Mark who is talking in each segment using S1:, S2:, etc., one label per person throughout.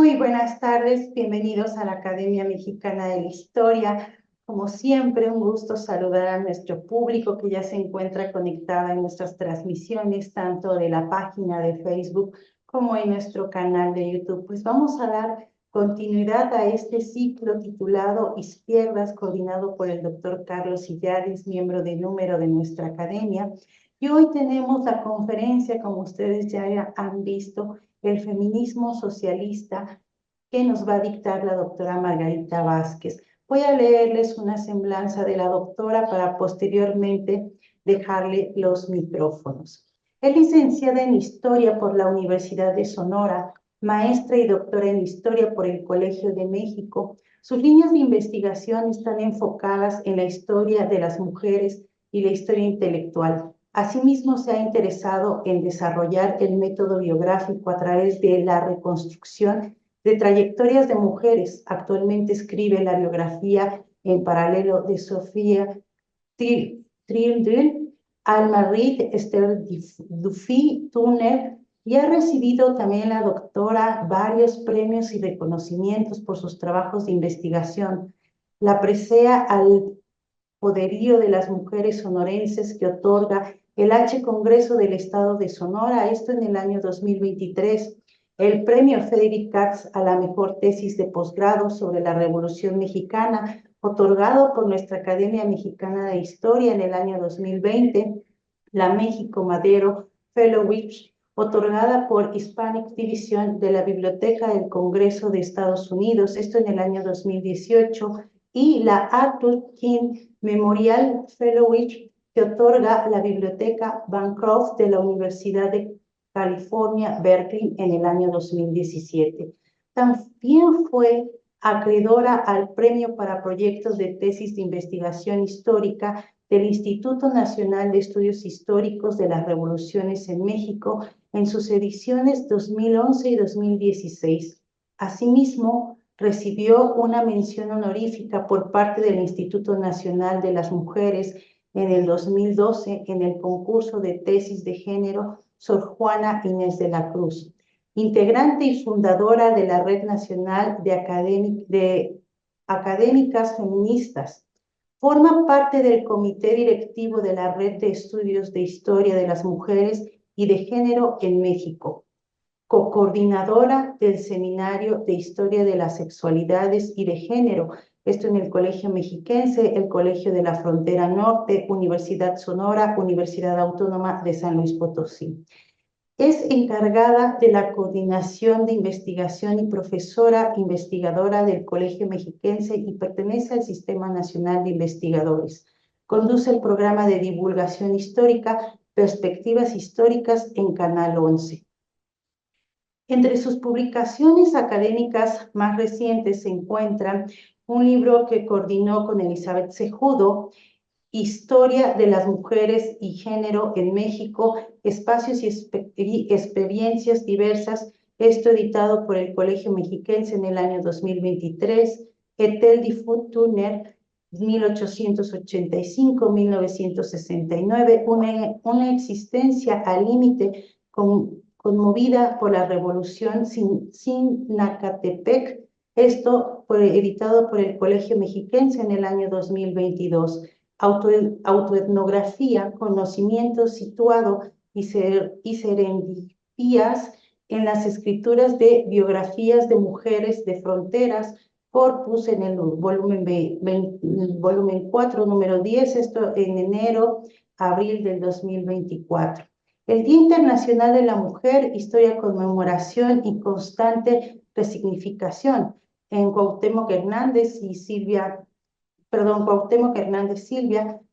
S1: Muy buenas tardes, bienvenidos a la Academia Mexicana de la Historia. Como siempre, un gusto saludar a nuestro público que ya se encuentra conectado en nuestras transmisiones, tanto de la página de Facebook como en nuestro canal de YouTube. Pues vamos a dar continuidad a este ciclo titulado Izquierdas, coordinado por el doctor Carlos Sillares, miembro de número de nuestra academia. Y hoy tenemos la conferencia, como ustedes ya han visto, el feminismo socialista, que nos va a dictar la doctora Margarita Vázquez. Voy a leerles una semblanza de la doctora para posteriormente dejarle los micrófonos. Es licenciada en Historia por la Universidad de Sonora, maestra y doctora en Historia por el Colegio de México. Sus líneas de investigación están enfocadas en la historia de las mujeres y la historia intelectual. Asimismo, se ha interesado en desarrollar el método biográfico a través de la reconstrucción de trayectorias de mujeres. Actualmente escribe la biografía en paralelo de Sofía Trildl, Alma Reed, Esther Duffy, Turner, y ha recibido también la doctora varios premios y reconocimientos por sus trabajos de investigación. La presea al poderío de las mujeres sonorenses que otorga el H. Congreso del Estado de Sonora, esto en el año 2023, el premio Frederick Katz a la mejor tesis de posgrado sobre la Revolución Mexicana, otorgado por nuestra Academia Mexicana de Historia en el año 2020, la México Madero Fellowship, otorgada por Hispanic Division de la Biblioteca del Congreso de Estados Unidos, esto en el año 2018, y la Arthur King Memorial Fellowship que otorga la Biblioteca Bancroft de la Universidad de California, Berkeley, en el año 2017. También fue acreedora al Premio para Proyectos de Tesis de Investigación Histórica del Instituto Nacional de Estudios Históricos de las Revoluciones en México en sus ediciones 2011 y 2016. Asimismo, recibió una mención honorífica por parte del Instituto Nacional de las Mujeres en el 2012 en el concurso de tesis de género Sor Juana Inés de la Cruz. Integrante y fundadora de la Red Nacional de Académicas Feministas. Forma parte del comité directivo de la Red de Estudios de Historia de las Mujeres y de Género en México. Co-coordinadora del Seminario de Historia de las Sexualidades y de Género, esto en el Colegio Mexiquense, el Colegio de la Frontera Norte, Universidad Sonora, Universidad Autónoma de San Luis Potosí. Es encargada de la coordinación de investigación y profesora investigadora del Colegio Mexiquense y pertenece al Sistema Nacional de Investigadores. Conduce el programa de divulgación histórica Perspectivas Históricas en Canal 11. Entre sus publicaciones académicas más recientes se encuentran un libro que coordinó con Elizabeth Cejudo, Historia de las Mujeres y Género en México, Espacios y Experiencias Diversas, esto editado por el Colegio Mexiquense en el año 2023, Ethel Difut Turner, 1885-1969, una existencia al límite conmovida por la revolución sin Nacatepec, esto editado por el Colegio Mexiquense en el año 2022. Autoetnografía, conocimiento situado y serendipías en las escrituras de biografías de mujeres de fronteras, Corpus en el volumen 4, número 10, esto en enero, abril del 2024. El Día Internacional de la Mujer, Historia, Conmemoración y Constante Resignificación, en Cuauhtémoc Hernández Silvia,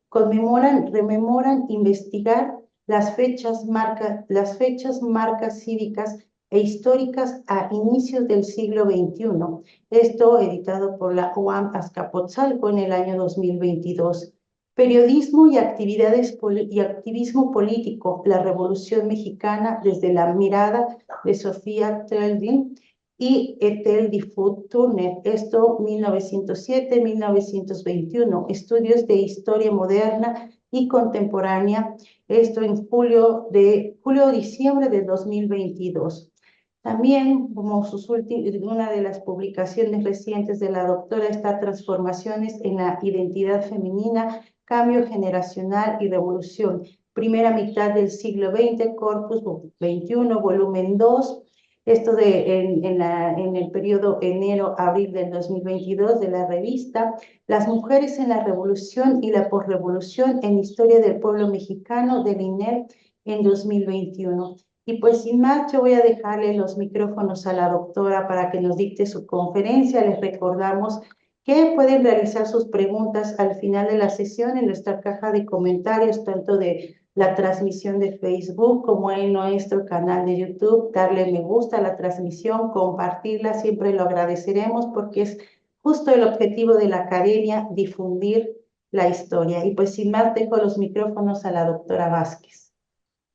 S1: rememoran, investigar las fechas, marcas cívicas e históricas a inicios del siglo XXI. Esto editado por la UAM Azcapotzalco en el año 2022. Periodismo y activismo político, la Revolución Mexicana desde la mirada de Sofía Trildl y Ethel Difut Turner, esto 1907-1921, estudios de historia moderna y contemporánea, esto en julio-diciembre de 2022. También, como una de las publicaciones recientes de la doctora está Transformaciones en la identidad femenina, cambio generacional y revolución. Primera mitad del siglo XX, Corpus XXI, volumen 2. Esto en el periodo enero-abril del 2022 de la revista Las mujeres en la revolución y la posrevolución en historia del pueblo mexicano del INER en 2021. Y pues sin más, yo voy a dejarle los micrófonos a la doctora para que nos dicte su conferencia. Les recordamos que pueden realizar sus preguntas al final de la sesión en nuestra caja de comentarios, tanto de la transmisión de Facebook como en nuestro canal de YouTube. Darle me gusta a la transmisión, compartirla, siempre lo agradeceremos porque es justo el objetivo de la academia, difundir la historia. Y pues sin más, dejo los micrófonos a la doctora Vázquez.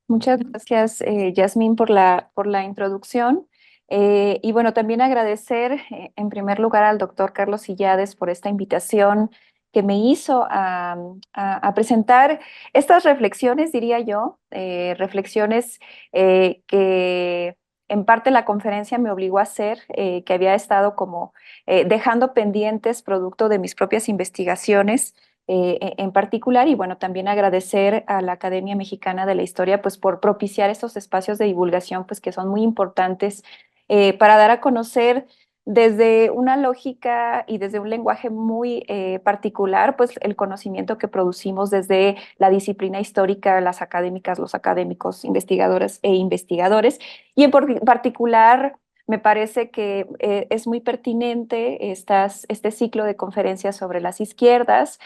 S2: Muchas gracias, Yasmín, por la introducción. Y bueno, también agradecer en primer lugar al doctor Carlos Sillades por esta invitación que me hizo a presentar estas reflexiones, diría yo, reflexiones que en parte la conferencia me obligó a hacer, que había estado como dejando pendientes producto de mis propias investigaciones en particular, y bueno, también agradecer a la Academia Mexicana de la Historia pues por propiciar estos espacios de divulgación pues que son muy importantes para dar a conocer desde una lógica y desde un lenguaje muy particular pues el conocimiento que producimos desde la disciplina histórica, las académicas, los académicos, investigadoras e investigadores, y en particular me parece que es muy pertinente este ciclo de conferencias sobre las izquierdas,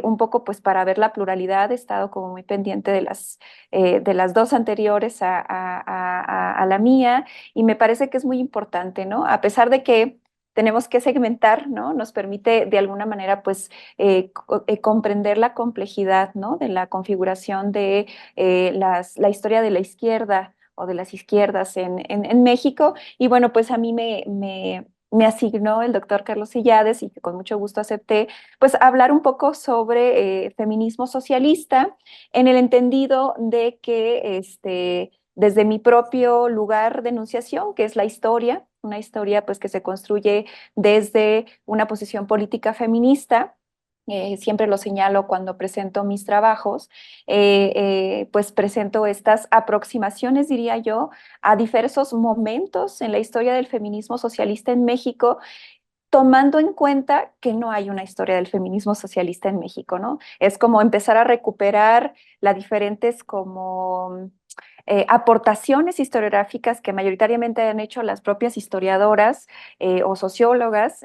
S2: un poco pues para ver la pluralidad. He estado como muy pendiente de las dos anteriores a la mía, y me parece que es muy importante, ¿no? A pesar de que tenemos que segmentar, ¿no? Nos permite de alguna manera pues comprender la complejidad, ¿no? De la configuración de la historia de la izquierda o de las izquierdas en México. Y bueno, pues a mí me asignó el doctor Carlos Sillades, y que con mucho gusto acepté, pues hablar un poco sobre feminismo socialista, en el entendido de que desde mi propio lugar de enunciación, que es la historia, una historia pues que se construye desde una posición política feminista. Siempre lo señalo cuando presento mis trabajos, pues presento estas aproximaciones, diría yo, a diversos momentos en la historia del feminismo socialista en México, tomando en cuenta que no hay una historia del feminismo socialista en México, ¿no? Es como empezar a recuperar las diferentes como aportaciones historiográficas que mayoritariamente han hecho las propias historiadoras o sociólogas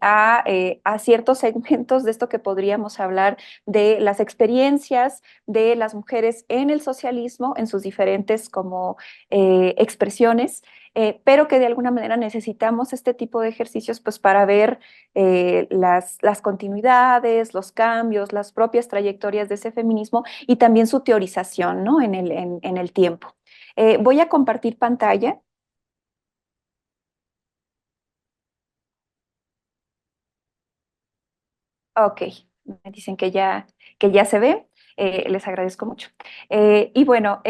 S2: a ciertos segmentos de esto que podríamos hablar de las experiencias de las mujeres en el socialismo, en sus diferentes como expresiones, pero que de alguna manera necesitamos este tipo de ejercicios pues para ver las continuidades, los cambios, las propias trayectorias de ese feminismo, y también su teorización, ¿no? En el tiempo. Voy a compartir pantalla. Ok, me dicen que ya se ve. Les agradezco mucho. Y bueno,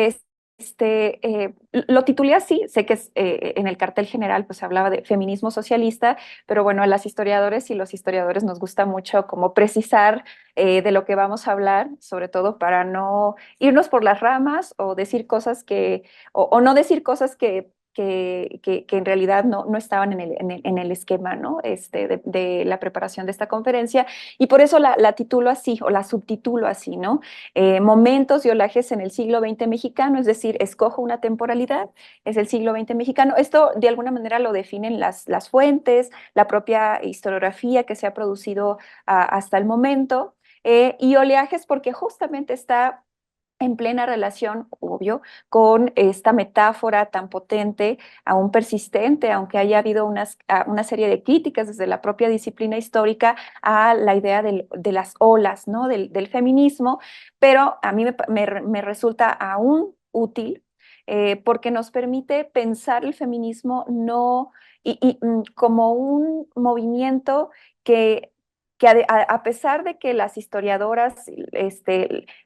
S2: lo titulé así. Sé que en el cartel general pues hablaba de feminismo socialista, pero bueno, a las historiadores y los historiadores nos gusta mucho como precisar de lo que vamos a hablar, sobre todo para no irnos por las ramas o decir cosas o no decir cosas que en realidad no estaban en el esquema, ¿no? De la preparación de esta conferencia, y por eso la titulo así o la subtitulo así, ¿no? Momentos y olajes en el siglo XX mexicano, es decir, escojo una temporalidad, es el siglo XX mexicano. Esto de alguna manera lo definen las fuentes, la propia historiografía que se ha producido hasta el momento, y oleajes porque justamente está en plena relación, obvio, con esta metáfora tan potente, aún persistente, aunque haya habido una serie de críticas desde la propia disciplina histórica a la idea de las olas, ¿no? Del feminismo, pero a mí me resulta aún útil porque nos permite pensar el feminismo no como un movimiento que a pesar de que las historiadoras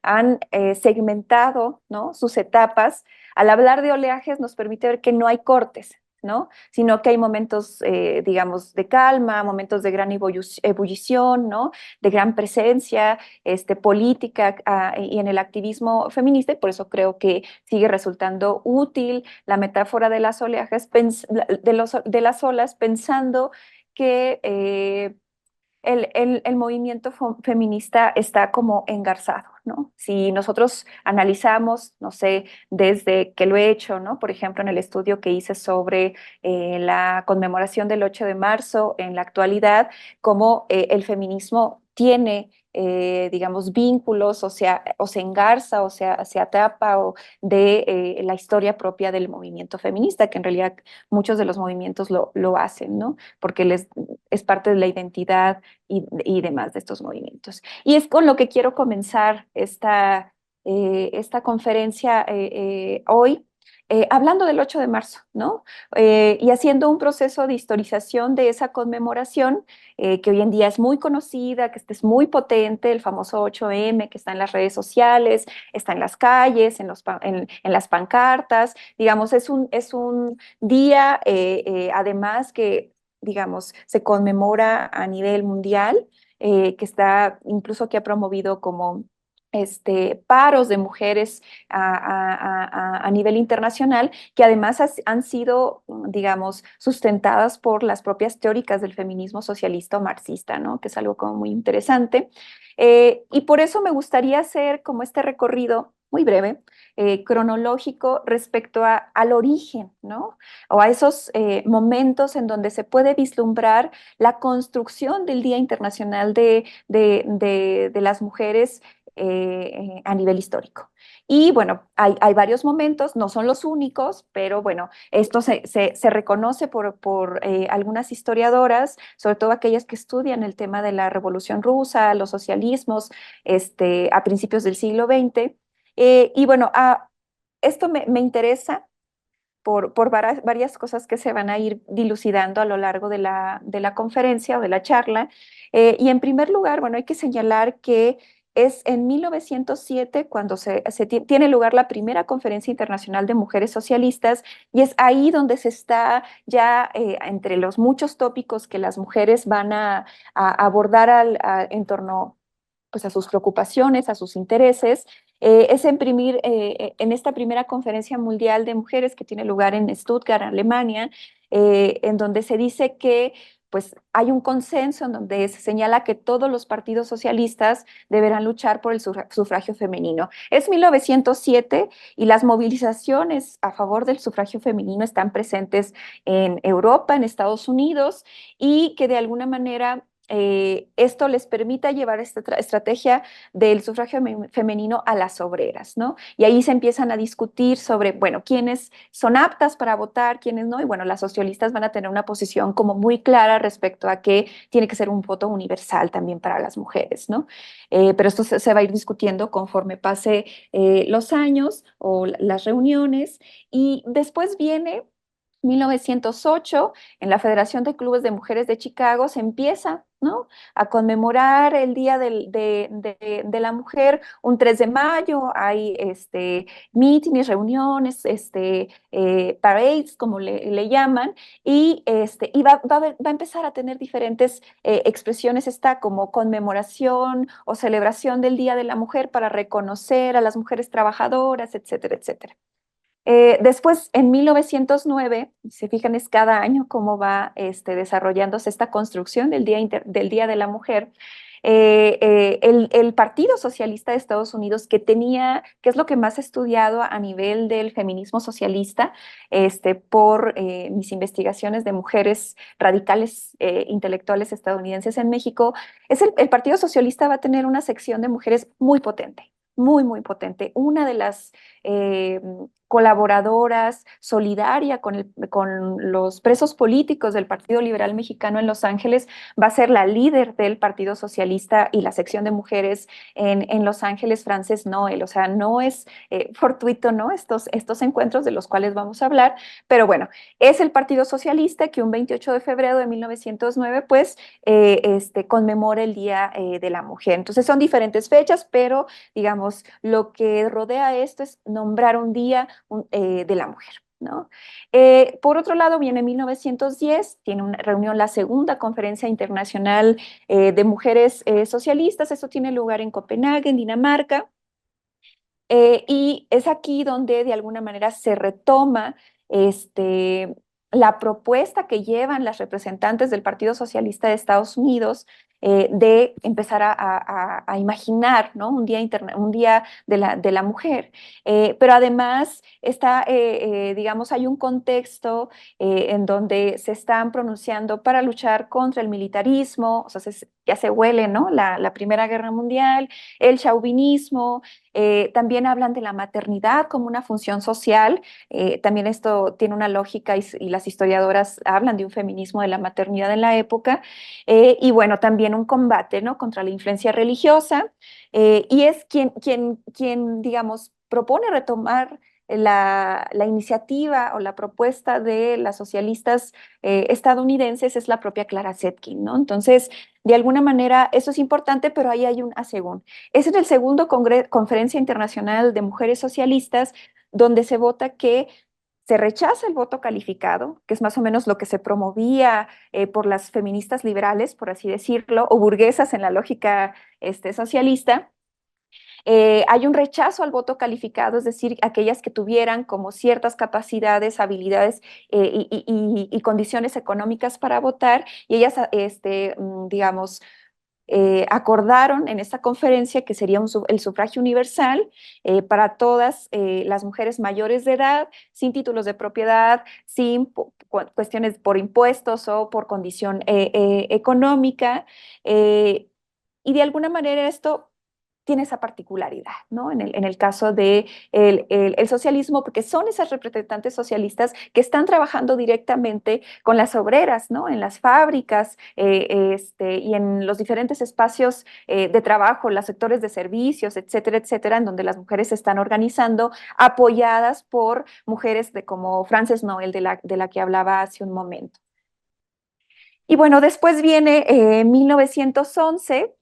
S2: han segmentado, ¿no? Sus etapas, al hablar de oleajes nos permite ver que no hay cortes, ¿no? Sino que hay momentos, digamos, de calma, momentos de gran ebullición, ¿no? De gran presencia política y en el activismo feminista, y por eso creo que sigue resultando útil la metáfora de las oleajes, de las olas, pensando que el movimiento feminista está como engarzado, ¿no? Si nosotros analizamos, no sé, desde que lo he hecho, ¿no? Por ejemplo, en el estudio que hice sobre la conmemoración del 8 de marzo en la actualidad, cómo el feminismo tiene, digamos, vínculos o se engarza o se atrapa de la historia propia del movimiento feminista, que en realidad muchos de los movimientos lo hacen, ¿no? Porque es parte de la identidad y demás de estos movimientos. Y es con lo que quiero comenzar esta conferencia hoy, hablando del 8 de marzo, ¿no? Y haciendo un proceso de historización de esa conmemoración que hoy en día es muy conocida, que es muy potente, el famoso 8M, que está en las redes sociales, está en las calles, en las pancartas, digamos, es un día además que digamos, se conmemora a nivel mundial, que está incluso que ha promovido como paros de mujeres a nivel internacional, que además han sido, digamos, sustentadas por las propias teóricas del feminismo socialista o marxista, ¿no? Que es algo como muy interesante. Y por eso me gustaría hacer como este recorrido muy breve, cronológico respecto al origen, ¿no? O a esos momentos en donde se puede vislumbrar la construcción del Día Internacional de las Mujeres a nivel histórico. Y bueno, hay varios momentos, no son los únicos, pero bueno, esto se reconoce por algunas historiadoras, sobre todo aquellas que estudian el tema de la Revolución Rusa, los socialismos, a principios del siglo XX. Y bueno, esto me interesa por varias cosas que se van a ir dilucidando a lo largo de la conferencia o de la charla. Y en primer lugar, bueno, hay que señalar que es en 1907 cuando tiene lugar la primera conferencia internacional de mujeres socialistas y es ahí donde se está ya entre los muchos tópicos que las mujeres van a abordar en torno pues, a sus preocupaciones, a sus intereses, es imprimir en esta primera conferencia mundial de mujeres que tiene lugar en Stuttgart, Alemania, en donde se dice que pues hay un consenso en donde se señala que todos los partidos socialistas deberán luchar por el sufragio femenino. Es 1907 y las movilizaciones a favor del sufragio femenino están presentes en Europa, en Estados Unidos, y que de alguna manera esto les permita llevar esta estrategia del sufragio femenino a las obreras, ¿no? Y ahí se empiezan a discutir sobre, bueno, quiénes son aptas para votar, quiénes no, y bueno, las socialistas van a tener una posición como muy clara respecto a que tiene que ser un voto universal también para las mujeres, ¿no? Pero esto se va a ir discutiendo conforme pase los años o las reuniones, y después viene 1908, en la Federación de Clubes de Mujeres de Chicago, se empieza, ¿no?, a conmemorar el Día de la Mujer. Un 3 de mayo hay mítines, reuniones, parades, como le llaman, y va a empezar a tener diferentes expresiones esta como conmemoración o celebración del Día de la Mujer para reconocer a las mujeres trabajadoras, etcétera, etcétera. Después, en 1909, se fijan, es cada año cómo va desarrollándose esta construcción del Día de la Mujer. El Partido Socialista de Estados Unidos, que es lo que más he estudiado a nivel del feminismo socialista, por mis investigaciones de mujeres radicales intelectuales estadounidenses en México, el Partido Socialista va a tener una sección de mujeres muy potente, muy, muy potente. Una de las eh, colaboradoras, solidaria con los presos políticos del Partido Liberal Mexicano en Los Ángeles, va a ser la líder del Partido Socialista y la sección de mujeres en Los Ángeles, Frances Noel. O sea, no es fortuito, ¿no?, estos encuentros de los cuales vamos a hablar, pero bueno, es el Partido Socialista que un 28 de febrero de 1909, pues, conmemora el Día de la Mujer. Entonces son diferentes fechas, pero digamos, lo que rodea esto es nombrar un día de la mujer, ¿no? Por otro lado, viene en 1910, tiene una reunión, la segunda conferencia internacional de mujeres socialistas. Esto tiene lugar en Copenhague, en Dinamarca. Y es aquí donde de alguna manera se retoma la propuesta que llevan las representantes del Partido Socialista de Estados Unidos de empezar a imaginar, ¿no? Un día de la mujer. Pero además está, digamos, hay un contexto en donde se están pronunciando para luchar contra el militarismo, o sea, ya se huele, ¿no? La Primera Guerra Mundial, el chauvinismo. También hablan de la maternidad como una función social. También esto tiene una lógica y las historiadoras hablan de un feminismo de la maternidad en la época. Y bueno, también un combate, ¿no? Contra la influencia religiosa. Y es quien, digamos, propone retomar la iniciativa o la propuesta de las socialistas estadounidenses es la propia Clara Zetkin, ¿no? Entonces, de alguna manera, eso es importante, pero ahí hay un asegún. Es en el segundo Conferencia Internacional de Mujeres Socialistas donde se vota que se rechaza el voto calificado, que es más o menos lo que se promovía por las feministas liberales, por así decirlo, o burguesas en la lógica socialista. Hay un rechazo al voto calificado, es decir, aquellas que tuvieran como ciertas capacidades, habilidades y condiciones económicas para votar, y ellas, digamos, acordaron en esta conferencia que sería el sufragio universal para todas las mujeres mayores de edad, sin títulos de propiedad, sin cuestiones por impuestos o por condición económica. eh, y de alguna manera esto tiene esa particularidad, ¿no? En el caso de el socialismo, porque son esas representantes socialistas que están trabajando directamente con las obreras, ¿no? En las fábricas y en los diferentes espacios de trabajo, los sectores de servicios, etcétera, etcétera, en donde las mujeres se están organizando, apoyadas por mujeres como Frances Noel, de la que hablaba hace un momento. Y bueno, después viene 1911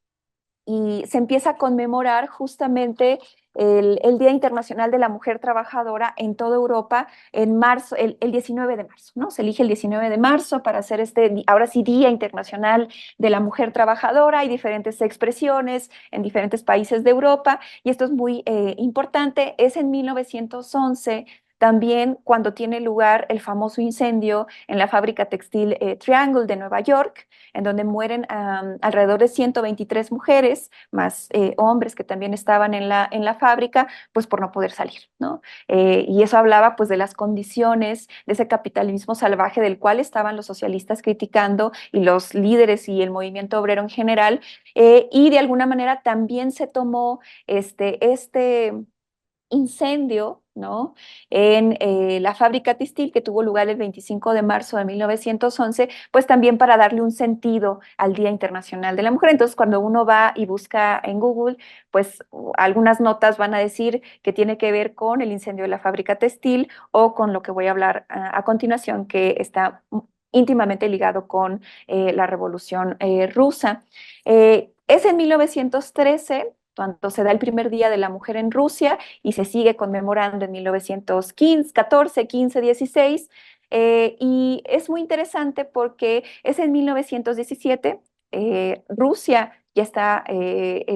S2: y se empieza a conmemorar justamente el Día Internacional de la Mujer Trabajadora en toda Europa en marzo, el 19 de marzo, ¿no? Se elige el 19 de marzo para hacer ahora sí, Día Internacional de la Mujer Trabajadora. Hay diferentes expresiones en diferentes países de Europa y esto es muy importante. Es en 1911 también cuando tiene lugar el famoso incendio en la fábrica textil Triangle de Nueva York, en donde mueren alrededor de 123 mujeres, más hombres que también estaban en la fábrica, pues por no poder salir, ¿no? Y eso hablaba pues de las condiciones de ese capitalismo salvaje del cual estaban los socialistas criticando y los líderes y el movimiento obrero en general, y de alguna manera también se tomó este incendio, ¿no? En la fábrica textil que tuvo lugar el 25 de marzo de 1911, pues también para darle un sentido al Día Internacional de la Mujer. Entonces, cuando uno va y busca en Google, pues algunas notas van a decir que tiene que ver con el incendio de la fábrica textil o con lo que voy a hablar a continuación, que está íntimamente ligado con la Revolución Rusa. Es en 1913 cuando se da el primer Día de la Mujer en Rusia y se sigue conmemorando en 1915, 14, 15, 16. Y es muy interesante porque es en 1917, Rusia ya está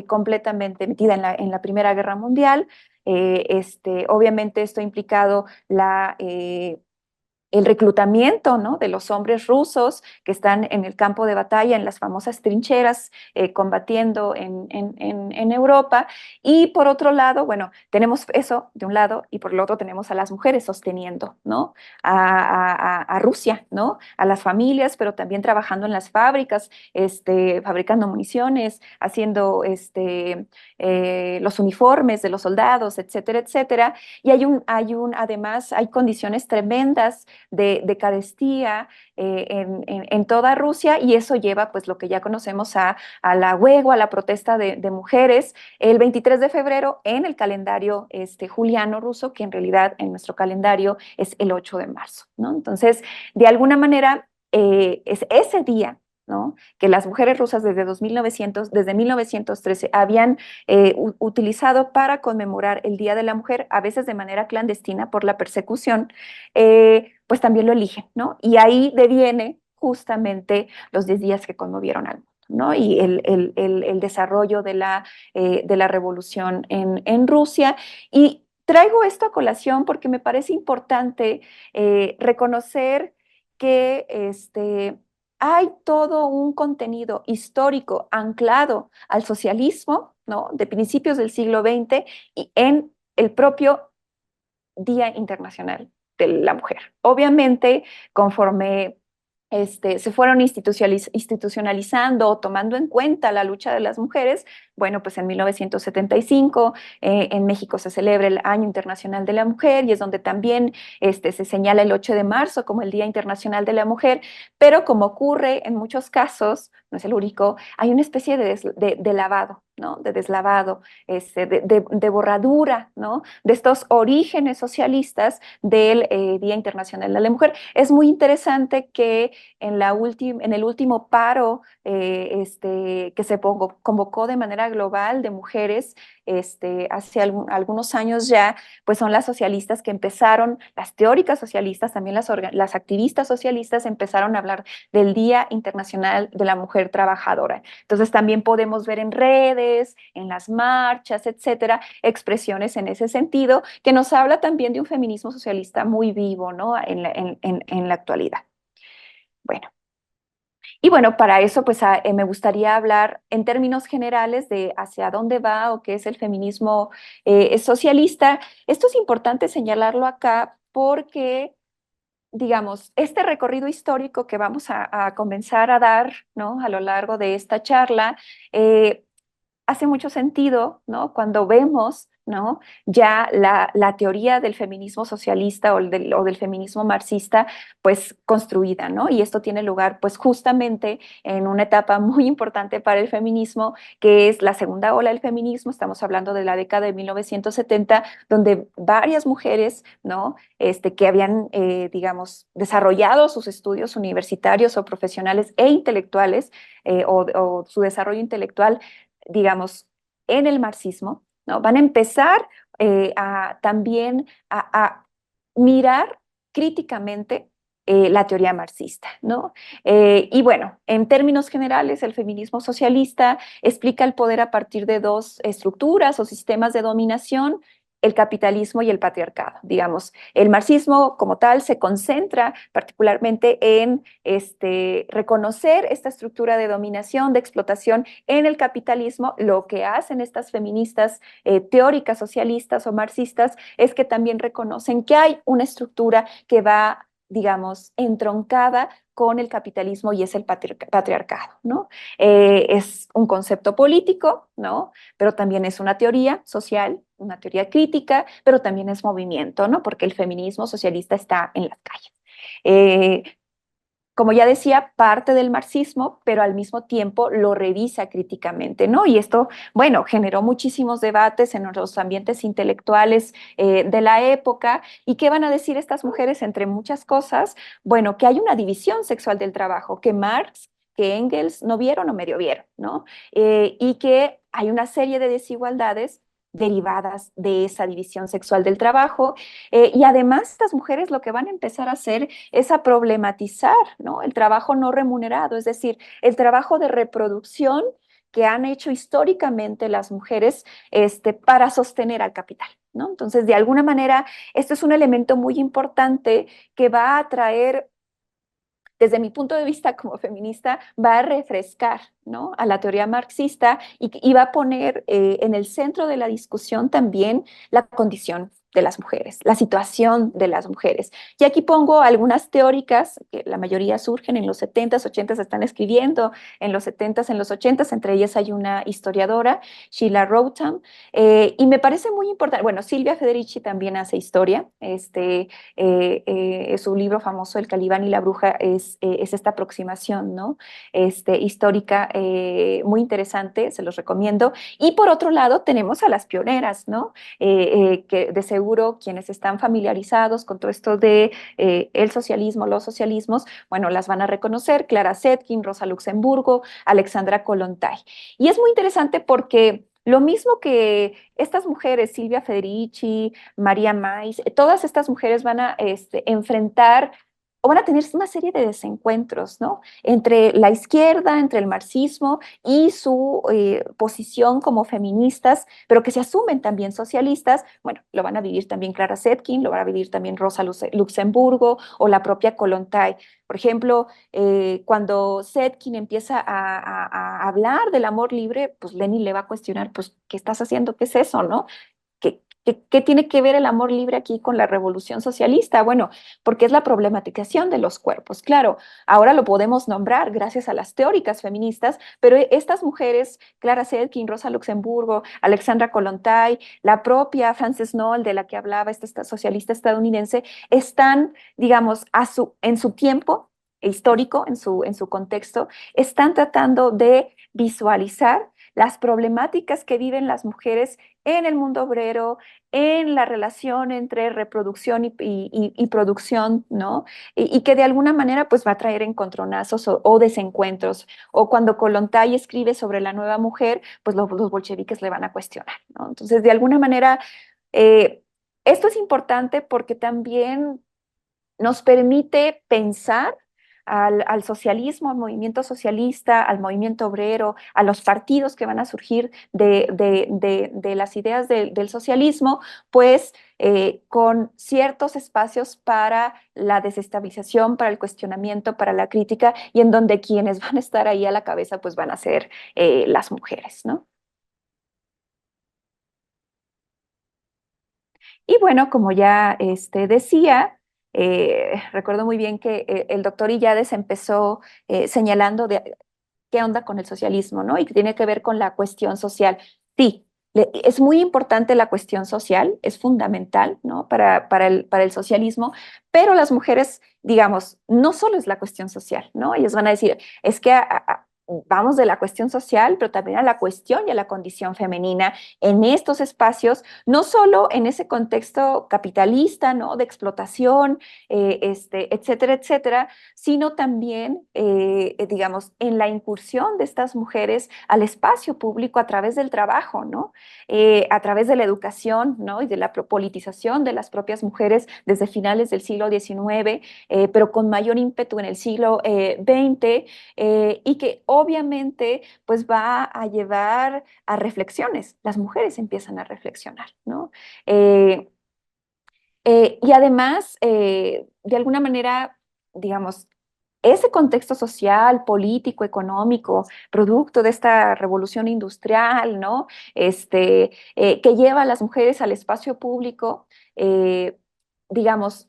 S2: completamente metida en la Primera Guerra Mundial. Obviamente esto ha implicado el reclutamiento, ¿no? De los hombres rusos que están en el campo de batalla, en las famosas trincheras, combatiendo en Europa. Y por otro lado, bueno, tenemos eso de un lado y por el otro tenemos a las mujeres sosteniendo, ¿no? A Rusia, ¿no? A las familias, pero también trabajando en las fábricas, fabricando municiones, haciendo los uniformes de los soldados, etcétera, etcétera. Y además, hay condiciones tremendas de carestía en toda Rusia y eso lleva pues lo que ya conocemos a la huelga, a la protesta de mujeres el 23 de febrero en el calendario juliano ruso, que en realidad en nuestro calendario es el 8 de marzo, ¿no? Entonces, de alguna manera, es ese día ¿no? Que las mujeres rusas desde 1913 habían utilizado para conmemorar el Día de la Mujer, a veces de manera clandestina por la persecución, pues también lo eligen, ¿no? Y ahí deviene justamente los 10 días que conmovieron al mundo, ¿no? Y el desarrollo de la revolución en Rusia. Y traigo esto a colación porque me parece importante reconocer que hay todo un contenido histórico anclado al socialismo, ¿no? De principios del siglo XX y en el propio Día Internacional de la Mujer. Obviamente, conforme se fueron institucionalizando o tomando en cuenta la lucha de las mujeres, bueno, pues en 1975 en México se celebra el Año Internacional de la Mujer y es donde también se señala el 8 de marzo como el Día Internacional de la Mujer, pero como ocurre en muchos casos, no es el único, hay una especie de lavado, ¿no? De deslavado, de borradura, ¿no? De estos orígenes socialistas del Día Internacional de la Mujer. Es muy interesante que en el último paro que se convocó de manera global de mujeres hace algunos años ya, pues son las socialistas que empezaron, las teóricas socialistas, también las activistas socialistas empezaron a hablar del Día Internacional de la Mujer Trabajadora. Entonces también podemos ver en redes, en las marchas, etcétera, expresiones en ese sentido, que nos habla también de un feminismo socialista muy vivo, ¿no? En la actualidad. Bueno, y bueno, para eso pues me gustaría hablar en términos generales de hacia dónde va o qué es el feminismo socialista. Esto es importante señalarlo acá porque, digamos, este recorrido histórico que vamos a comenzar a dar, ¿no? A lo largo de esta charla, hace mucho sentido, ¿no? Cuando vemos, ¿no? Ya la teoría del feminismo socialista o del feminismo marxista, pues construida, ¿no? Y esto tiene lugar, pues justamente en una etapa muy importante para el feminismo, que es la segunda ola del feminismo. Estamos hablando de la década de 1970, donde varias mujeres, ¿no? Que habían, digamos, desarrollado sus estudios universitarios o profesionales e intelectuales, o su desarrollo intelectual, digamos, en el marxismo, ¿no? Van a empezar también a mirar críticamente la teoría marxista, ¿no? Y bueno, en términos generales, el feminismo socialista explica el poder a partir de dos estructuras o sistemas de dominación: el capitalismo y el patriarcado. Digamos, el marxismo como tal se concentra particularmente en reconocer esta estructura de dominación, de explotación en el capitalismo. Lo que hacen estas feministas teóricas socialistas o marxistas es que también reconocen que hay una estructura que va, digamos, entroncada con el capitalismo y es el patriarcado, ¿no? Es un concepto político, ¿no? Pero también es una teoría social, una teoría crítica, pero también es movimiento, ¿no? Porque el feminismo socialista está en las calles. Eh, como ya decía, parte del marxismo, pero al mismo tiempo lo revisa críticamente, ¿no? Y esto, bueno, generó muchísimos debates en los ambientes intelectuales de la época. ¿Y qué van a decir estas mujeres, entre muchas cosas? Bueno, que hay una división sexual del trabajo, que Marx, que Engels no vieron o medio vieron, ¿no? Y que hay una serie de desigualdades derivadas de esa división sexual del trabajo. Y además, estas mujeres lo que van a empezar a hacer es a problematizar, ¿no? El trabajo no remunerado, es decir, el trabajo de reproducción que han hecho históricamente las mujeres para sostener al capital, ¿no? Entonces, de alguna manera, esto es un elemento muy importante que va a traer, desde mi punto de vista como feminista, va a refrescar, ¿no? A la teoría marxista y va a poner en el centro de la discusión también la condición de las mujeres, la situación de las mujeres. Y aquí pongo algunas teóricas, que la mayoría surgen en los 70s, 80s, están escribiendo en los 70s, en los 80s, entre ellas hay una historiadora, Sheila Rowton, y me parece muy importante. Bueno, Silvia Federici también hace historia. Su libro famoso, El Calibán y la Bruja, es esta aproximación, ¿no? Histórica, muy interesante, se los recomiendo. Y por otro lado tenemos a las pioneras, ¿no? De seguro quienes están familiarizados con todo esto de el socialismo, los socialismos, bueno, las van a reconocer: Clara Zetkin, Rosa Luxemburgo, Alexandra Kollontai. Y es muy interesante porque lo mismo que estas mujeres, Silvia Federici, María Mais, todas estas mujeres van a enfrentar o van a tener una serie de desencuentros, ¿no? Entre la izquierda, entre el marxismo y su posición como feministas, pero que se asumen también socialistas. Bueno, lo van a vivir también Clara Zetkin, lo van a vivir también Rosa Luxemburgo o la propia Kollontai. Por ejemplo, cuando Zetkin empieza a hablar del amor libre, pues Lenin le va a cuestionar, pues, ¿qué estás haciendo? ¿Qué es eso, no? ¿Qué tiene que ver el amor libre aquí con la revolución socialista? Bueno, porque es la problematización de los cuerpos. Claro, ahora lo podemos nombrar gracias a las teóricas feministas, pero estas mujeres, Clara Zetkin, Rosa Luxemburgo, Alexandra Kollontai, la propia Frances Knoll, de la que hablaba esta socialista estadounidense, están, digamos, en su tiempo histórico, en su contexto, están tratando de visualizar las problemáticas que viven las mujeres en el mundo obrero, en la relación entre reproducción y producción, ¿no? Y que de alguna manera pues va a traer encontronazos o desencuentros. O cuando Kollontai escribe sobre la nueva mujer, pues los bolcheviques le van a cuestionar, ¿no? Entonces, de alguna manera, eh, esto es importante porque también nos permite pensar al socialismo, al movimiento socialista, al movimiento obrero, a los partidos que van a surgir de las ideas del socialismo, pues con ciertos espacios para la desestabilización, para el cuestionamiento, para la crítica, y en donde quienes van a estar ahí a la cabeza, pues van a ser las mujeres, ¿no? Y bueno, como ya decía, recuerdo muy bien que el doctor Illades empezó señalando de qué onda con el socialismo, ¿no? Y que tiene que ver con la cuestión social. Sí, es muy importante la cuestión social, es fundamental, ¿no? Para el socialismo, pero las mujeres, digamos, no solo es la cuestión social, ¿no? Ellas van a decir, es que vamos de la cuestión social, pero también a la cuestión y a la condición femenina en estos espacios, no solo en ese contexto capitalista, ¿no? De explotación, etcétera, etcétera, sino también, digamos, en la incursión de estas mujeres al espacio público a través del trabajo, ¿no? A través de la educación, ¿no? Y de la politización de las propias mujeres desde finales del siglo XIX, pero con mayor ímpetu en el siglo XX, y que obviamente pues va a llevar a reflexiones. Las mujeres empiezan a reflexionar, ¿no? Eh, y además, de alguna manera, digamos, ese contexto social, político, económico, producto de esta revolución industrial, ¿no? Que lleva a las mujeres al espacio público, digamos,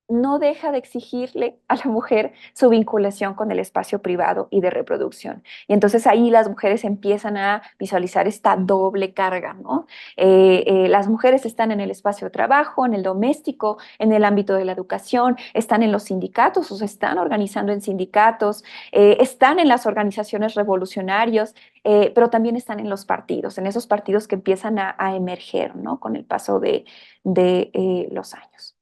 S2: no deja de exigirle a la mujer su vinculación con el espacio privado y de reproducción. Y entonces ahí las mujeres empiezan a visualizar esta doble carga, ¿no? Las mujeres están en el espacio de trabajo, en el doméstico, en el ámbito de la educación, están en los sindicatos o se están organizando en sindicatos, están en las organizaciones revolucionarias, pero también están en los partidos, en esos partidos que empiezan a emerger, ¿no? Con el paso de los años.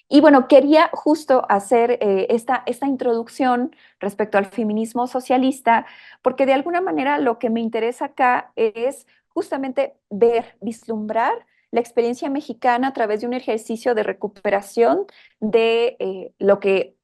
S2: Y bueno, quería justo hacer esta introducción respecto al feminismo socialista, porque de alguna manera lo que me interesa acá es justamente ver, vislumbrar la experiencia mexicana a través de un ejercicio de recuperación de lo que,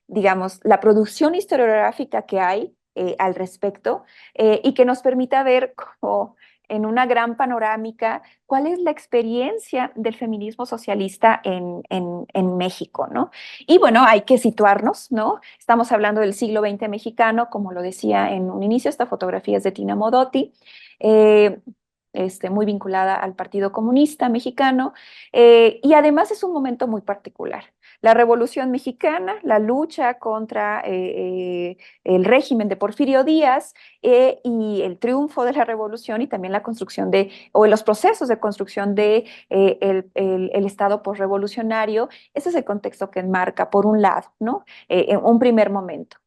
S2: digamos, la producción historiográfica que hay al respecto, y que nos permita ver como en una gran panorámica cuál es la experiencia del feminismo socialista en México, ¿no? Y bueno, hay que situarnos, ¿no? Estamos hablando del siglo XX mexicano, como lo decía en un inicio, esta fotografía es de Tina Modotti, eh, muy vinculada al Partido Comunista Mexicano, y además es un momento muy particular. La Revolución Mexicana, la lucha contra el régimen de Porfirio Díaz, y el triunfo de la revolución y también la construcción o los procesos de construcción de el Estado posrevolucionario. Ese es el contexto que enmarca, por un lado, ¿no? En un primer momento.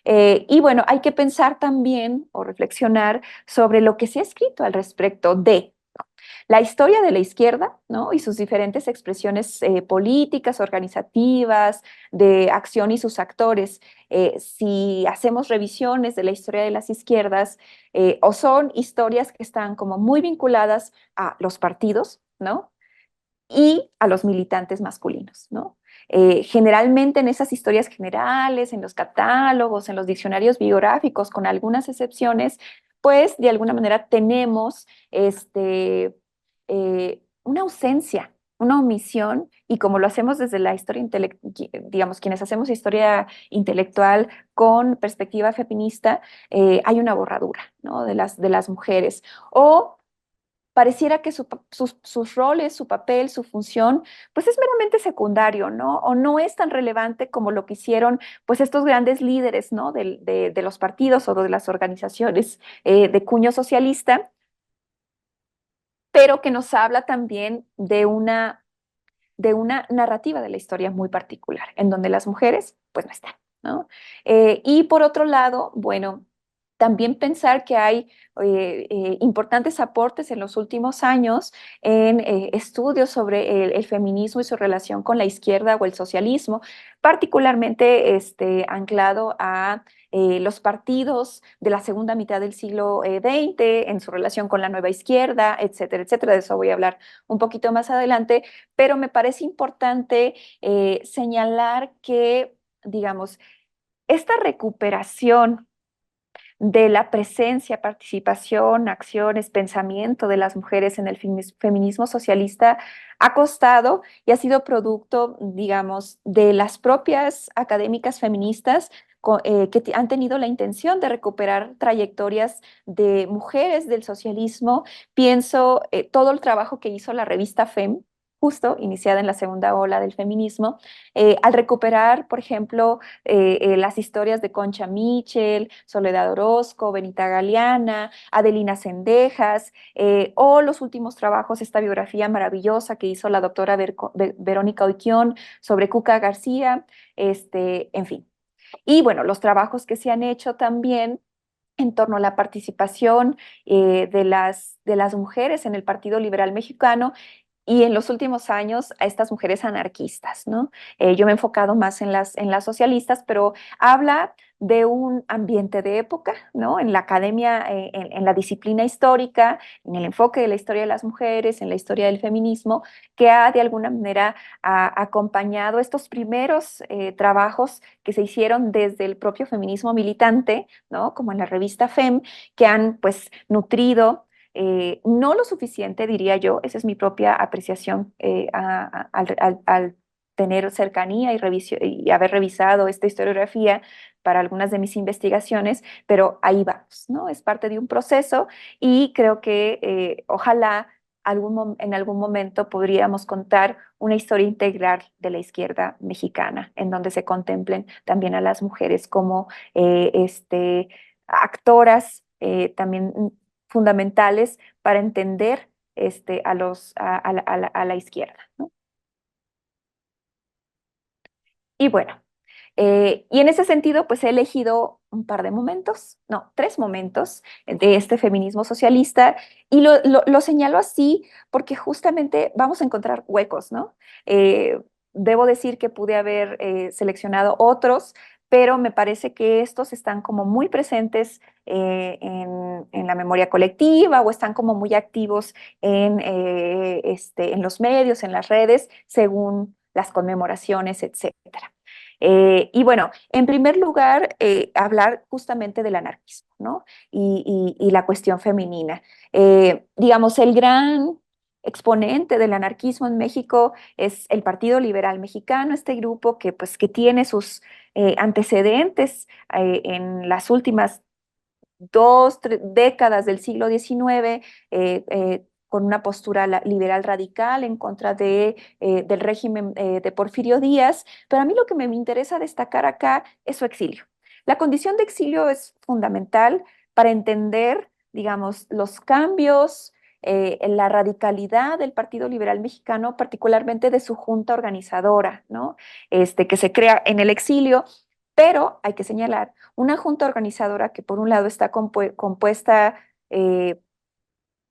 S2: Y bueno, hay que pensar también o reflexionar sobre lo que se ha escrito al respecto de, ¿no? la historia de la izquierda, ¿no? Y sus diferentes expresiones políticas, organizativas, de acción y sus actores. Si hacemos revisiones de la historia de las izquierdas, o son historias que están como muy vinculadas a los partidos, ¿no? Y a los militantes masculinos, ¿no? Generalmente en esas historias generales, en los catálogos, en los diccionarios biográficos, con algunas excepciones, pues de alguna manera tenemos una ausencia, una omisión, y como lo hacemos desde la historia digamos, quienes hacemos historia intelectual con perspectiva feminista, hay una borradura, ¿no? De las mujeres. O pareciera que sus roles, su papel, su función, pues es meramente secundario, ¿no? O no es tan relevante como lo que hicieron, pues estos grandes líderes, ¿no? De los partidos o de las organizaciones de cuño socialista, pero que nos habla también de una narrativa de la historia muy particular, en donde las mujeres, pues no están, ¿no? Y por otro lado, bueno, también pensar que hay importantes aportes en los últimos años en estudios sobre el feminismo y su relación con la izquierda o el socialismo, particularmente anclado a los partidos de la segunda mitad del siglo XX, en su relación con la nueva izquierda, etcétera, etcétera. De eso voy a hablar un poquito más adelante, pero me parece importante señalar que, digamos, esta recuperación de la presencia, participación, acciones, pensamiento de las mujeres en el feminismo socialista ha costado y ha sido producto, digamos, de las propias académicas feministas que han tenido la intención de recuperar trayectorias de mujeres del socialismo. Pienso todo el trabajo que hizo la revista FEM, justo iniciada en la segunda ola del feminismo, al recuperar, por ejemplo, las historias de Concha Mitchell, Soledad Orozco, Benita Galeana, Adelina Cendejas, o los últimos trabajos, esta biografía maravillosa que hizo la doctora Verónica Oiquión sobre Cuca García, en fin. Y bueno, los trabajos que se han hecho también en torno a la participación de las mujeres en el Partido Liberal Mexicano y en los últimos años a estas mujeres anarquistas, ¿no? Yo me he enfocado más en las socialistas, pero habla de un ambiente de época, ¿no? En la academia, en la disciplina histórica, en el enfoque de la historia de las mujeres, en la historia del feminismo, que ha de alguna manera acompañado estos primeros trabajos que se hicieron desde el propio feminismo militante, ¿no? Como en la revista FEM, que han pues nutrido no lo suficiente, diría yo, esa es mi propia apreciación al tener cercanía y haber revisado esta historiografía para algunas de mis investigaciones, pero ahí vamos, ¿no? Es parte de un proceso y creo que ojalá en algún momento podríamos contar una historia integral de la izquierda mexicana, en donde se contemplen también a las mujeres como actoras, también fundamentales para entender a la izquierda, ¿no? Y bueno, y en ese sentido, pues he elegido un par de momentos, no, tres momentos de este feminismo socialista, y lo señalo así porque justamente vamos a encontrar huecos, ¿no? Debo decir que pude haber seleccionado otros, pero me parece que estos están como muy presentes en la memoria colectiva o están como muy activos en los medios, en las redes, según las conmemoraciones, etcétera. Y bueno, en primer lugar, hablar justamente del anarquismo, ¿no? Y la cuestión femenina. Digamos, el gran exponente del anarquismo en México es el Partido Liberal Mexicano, este grupo que, pues, que tiene sus antecedentes en las últimas décadas del siglo XIX, con una postura liberal radical en contra del régimen de Porfirio Díaz, pero a mí lo que me interesa destacar acá es su exilio. La condición de exilio es fundamental para entender, digamos, los cambios, en la radicalidad del Partido Liberal Mexicano, particularmente de su junta organizadora, ¿no? Que se crea en el exilio, pero hay que señalar una junta organizadora que por un lado está compuesta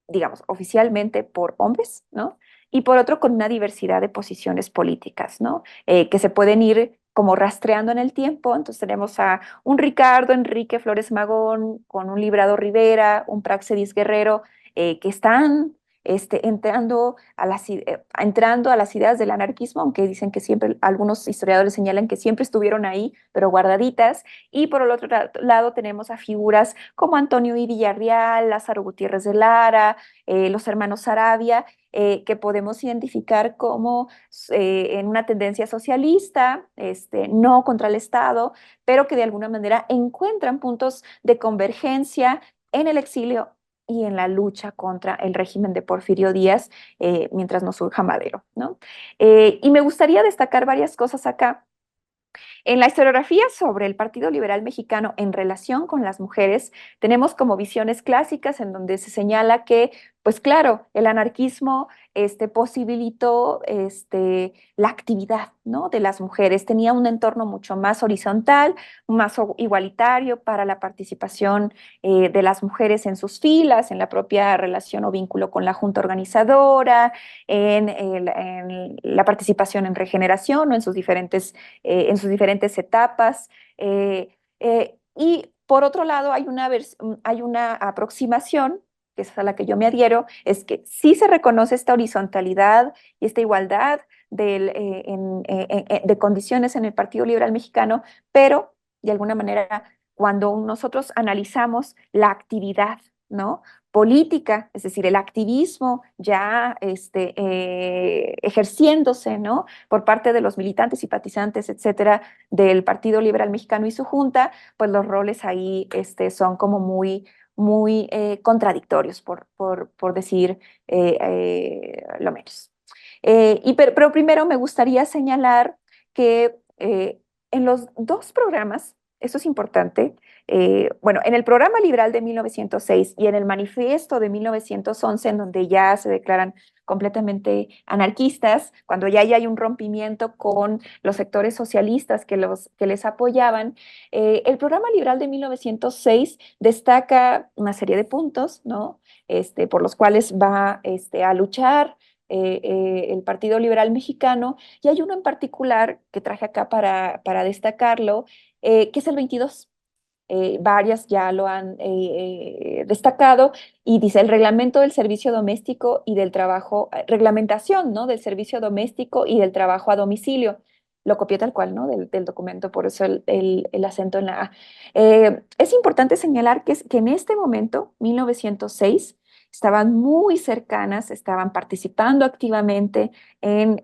S2: digamos, oficialmente por hombres, ¿no? Y por otro, con una diversidad de posiciones políticas, ¿no? Que se pueden ir como rastreando en el tiempo. Entonces tenemos a un Ricardo Enrique Flores Magón, con un Librado Rivera, un Praxedis Guerrero, que están entrando a las ideas del anarquismo, aunque dicen que siempre, algunos historiadores señalan que siempre estuvieron ahí, pero guardaditas. Y por el otro lado tenemos a figuras como Antonio I. Villarreal, Lázaro Gutiérrez de Lara, los hermanos Sarabia, que podemos identificar como en una tendencia socialista, no contra el Estado, pero que de alguna manera encuentran puntos de convergencia en el exilio y en la lucha contra el régimen de Porfirio Díaz, mientras no surja Madero, ¿no? Y me gustaría destacar varias cosas acá. En la historiografía sobre el Partido Liberal Mexicano en relación con las mujeres, tenemos como visiones clásicas en donde se señala que, pues claro, el anarquismo posibilitó la actividad, ¿no?, de las mujeres. Tenía un entorno mucho más horizontal, más igualitario para la participación de las mujeres en sus filas, en la propia relación o vínculo con la junta organizadora, en la participación en regeneración o en sus diferentes etapas. Y por otro lado, hay una aproximación, que es a la que yo me adhiero, es que sí se reconoce esta horizontalidad y esta igualdad de condiciones en el Partido Liberal Mexicano, pero de alguna manera, cuando nosotros analizamos la actividad, ¿no?, política, es decir, el activismo ya ejerciéndose, ¿no?, por parte de los militantes, simpatizantes, etcétera, del Partido Liberal Mexicano y su junta, pues los roles ahí son como muy contradictorios, por decir lo menos. Pero primero me gustaría señalar que en los dos programas, eso es importante, bueno, en el programa liberal de 1906 y en el manifiesto de 1911, en donde ya se declaran completamente anarquistas, cuando ya hay un rompimiento con los sectores socialistas que les apoyaban, el programa liberal de 1906 destaca una serie de puntos, ¿no?, por los cuales va a luchar el Partido Liberal Mexicano, y hay uno en particular que traje acá para destacarlo, que es el 22. Varias ya lo han destacado, y dice el reglamento del servicio doméstico y del trabajo, reglamentación, ¿no?, del servicio doméstico y del trabajo a domicilio. Lo copié tal cual, ¿no?, del documento, por eso el acento en la A. Es importante señalar que en este momento, 1906, estaban muy cercanas, estaban participando activamente en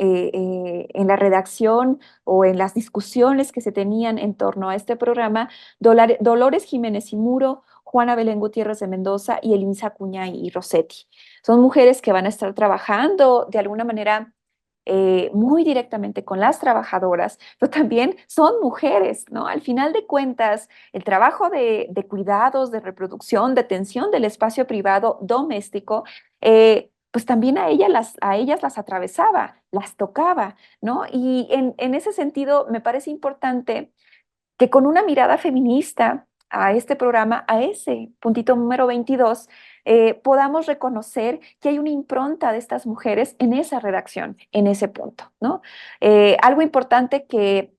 S2: la redacción o en las discusiones que se tenían en torno a este programa, Dolores Jiménez y Muro, Juana Belén Gutiérrez de Mendoza y Elisa Acuña y Rossetti. Son mujeres que van a estar trabajando de alguna manera muy directamente con las trabajadoras, pero también son mujeres, ¿no? Al final de cuentas, el trabajo de cuidados, de reproducción, de atención del espacio privado doméstico, pues también a ellas las atravesaba, las tocaba, ¿no? Y en ese sentido me parece importante que con una mirada feminista a este programa, a ese puntito número 22, podamos reconocer que hay una impronta de estas mujeres en esa redacción, en ese punto, ¿no? Algo importante que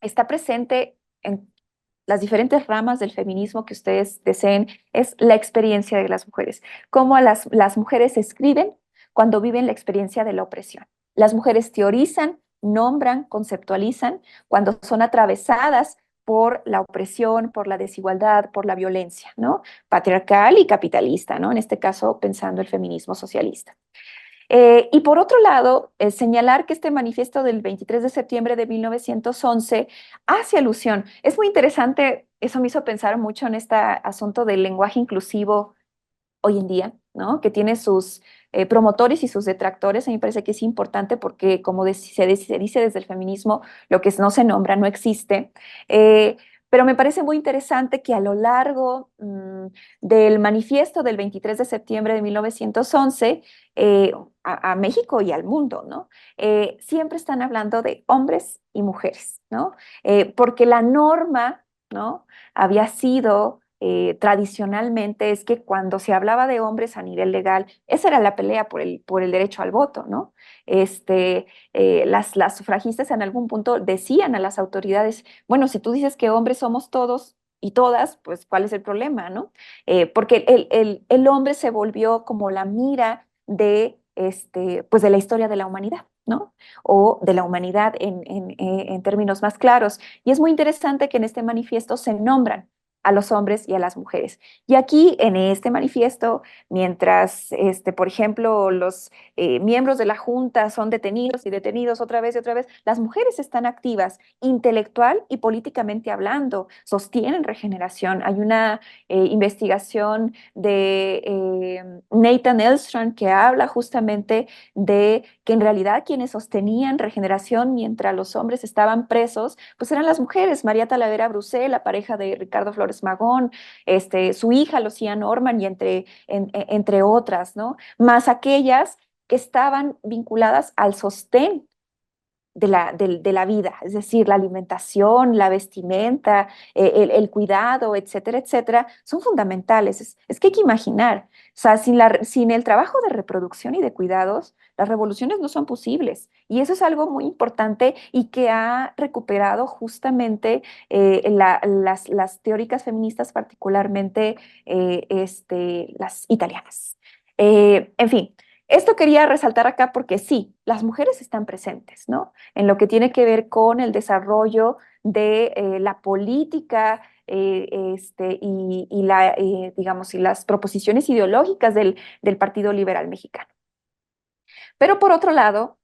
S2: está presente en las diferentes ramas del feminismo que ustedes deseen es la experiencia de las mujeres, cómo las mujeres escriben cuando viven la experiencia de la opresión. Las mujeres teorizan, nombran, conceptualizan cuando son atravesadas por la opresión, por la desigualdad, por la violencia, ¿no?, patriarcal y capitalista, ¿no?, en este caso pensando el feminismo socialista. Y por otro lado, señalar que este manifiesto del 23 de septiembre de 1911 hace alusión. Es muy interesante, eso me hizo pensar mucho en este asunto del lenguaje inclusivo hoy en día, ¿no?, que tiene sus promotores y sus detractores. A mí me parece que es importante porque, como se dice desde el feminismo, lo que no se nombra no existe. Pero me parece muy interesante que a lo largo del manifiesto del 23 de septiembre de 1911, a México y al mundo, ¿no?, siempre están hablando de hombres y mujeres, ¿no?, porque la norma, ¿no?, había sido tradicionalmente es que cuando se hablaba de hombres a nivel legal, esa era la pelea por el derecho al voto, ¿no? Las sufragistas en algún punto decían a las autoridades, bueno, si tú dices que hombres somos todos y todas, pues ¿cuál es el problema, no? Porque el hombre se volvió como la mira de, pues de la historia de la humanidad, ¿no? O de la humanidad en términos más claros. Y es muy interesante que en este manifiesto se nombran a los hombres y a las mujeres. Y aquí en este manifiesto, mientras, por ejemplo, los miembros de la Junta son detenidos y detenidos otra vez y otra vez, las mujeres están activas intelectual y políticamente hablando, sostienen regeneración. Hay una investigación de Nathan Elstrand que habla justamente de que en realidad quienes sostenían regeneración mientras los hombres estaban presos, pues eran las mujeres. María Talavera Brusé, la pareja de Ricardo Flores Magón, su hija Lucía Norman y entre otras, ¿no? Más aquellas que estaban vinculadas al sostén de la vida, es decir, la alimentación, la vestimenta, el cuidado, etcétera, etcétera, son fundamentales. Es que hay que imaginar, o sea, sin el trabajo de reproducción y de cuidados, las revoluciones no son posibles. Y eso es algo muy importante y que ha recuperado justamente las teóricas feministas, particularmente las italianas. En fin. Esto quería resaltar acá porque sí, las mujeres están presentes, ¿no? En lo que tiene que ver con el desarrollo de la política digamos, y las proposiciones ideológicas del Partido Liberal Mexicano. Pero por otro lado,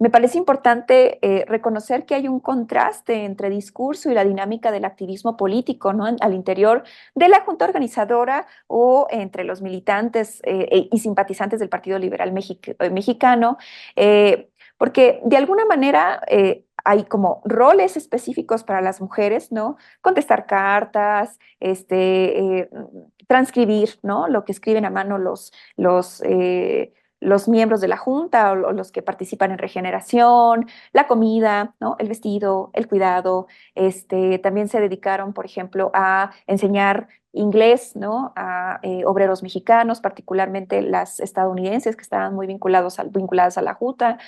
S2: me parece importante reconocer que hay un contraste entre discurso y la dinámica del activismo político, ¿no? Al interior de la Junta Organizadora o entre los militantes y simpatizantes del Partido Liberal Mexicano, porque de alguna manera hay como roles específicos para las mujeres, ¿no? Contestar cartas, transcribir, ¿no? Lo que escriben a mano los miembros de la junta o los que participan en regeneración, la comida, ¿no? El vestido, el cuidado. También se dedicaron, por ejemplo, a enseñar inglés, ¿no? A obreros mexicanos, particularmente las estadounidenses que estaban muy vinculadas a la junta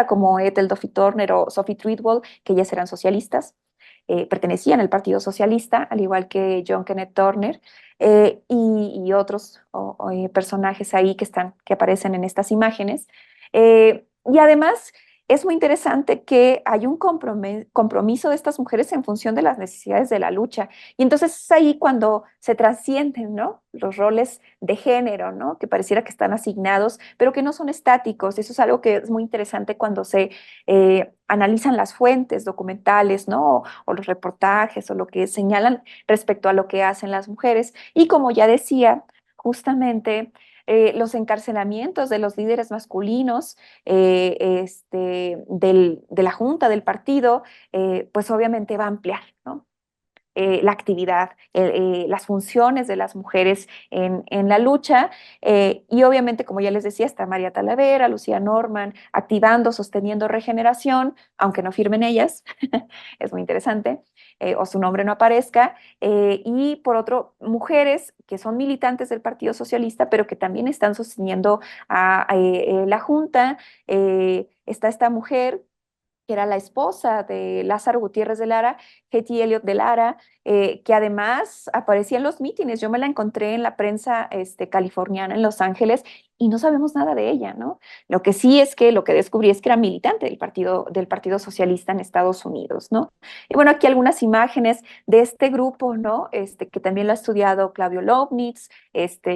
S2: como Ethel Duffy Turner o Sophie Treadwell, que ellas eran socialistas. Pertenecían al Partido Socialista, al igual que John Kenneth Turner, y otros personajes ahí que aparecen en estas imágenes. Y además es muy interesante que hay un compromiso de estas mujeres en función de las necesidades de la lucha. Y entonces es ahí cuando se trascienden, ¿no? Los roles de género, ¿no? Que pareciera que están asignados, pero que no son estáticos. Eso es algo que es muy interesante cuando se analizan las fuentes documentales, ¿no? O los reportajes o lo que señalan respecto a lo que hacen las mujeres. Y como ya decía, justamente los encarcelamientos de los líderes masculinos de la junta, del partido, pues obviamente va a ampliar, ¿no? La actividad, las funciones de las mujeres en la lucha. Y obviamente, como ya les decía, está María Talavera, Lucía Norman, activando, sosteniendo regeneración, aunque no firmen ellas, es muy interesante, o su nombre no aparezca. Y por otro, mujeres que son militantes del Partido Socialista, pero que también están sosteniendo a la Junta. Está esta mujer que era la esposa de Lázaro Gutiérrez de Lara, Hetty Elliott de Lara, que además aparecía en los mítines. Yo me la encontré en la prensa californiana en Los Ángeles y no sabemos nada de ella, ¿no? Lo que sí es que lo que descubrí es que era militante del Partido Socialista en Estados Unidos, ¿no? Y bueno, aquí algunas imágenes de este grupo, ¿no? Que también lo ha estudiado Claudio Lovnitz,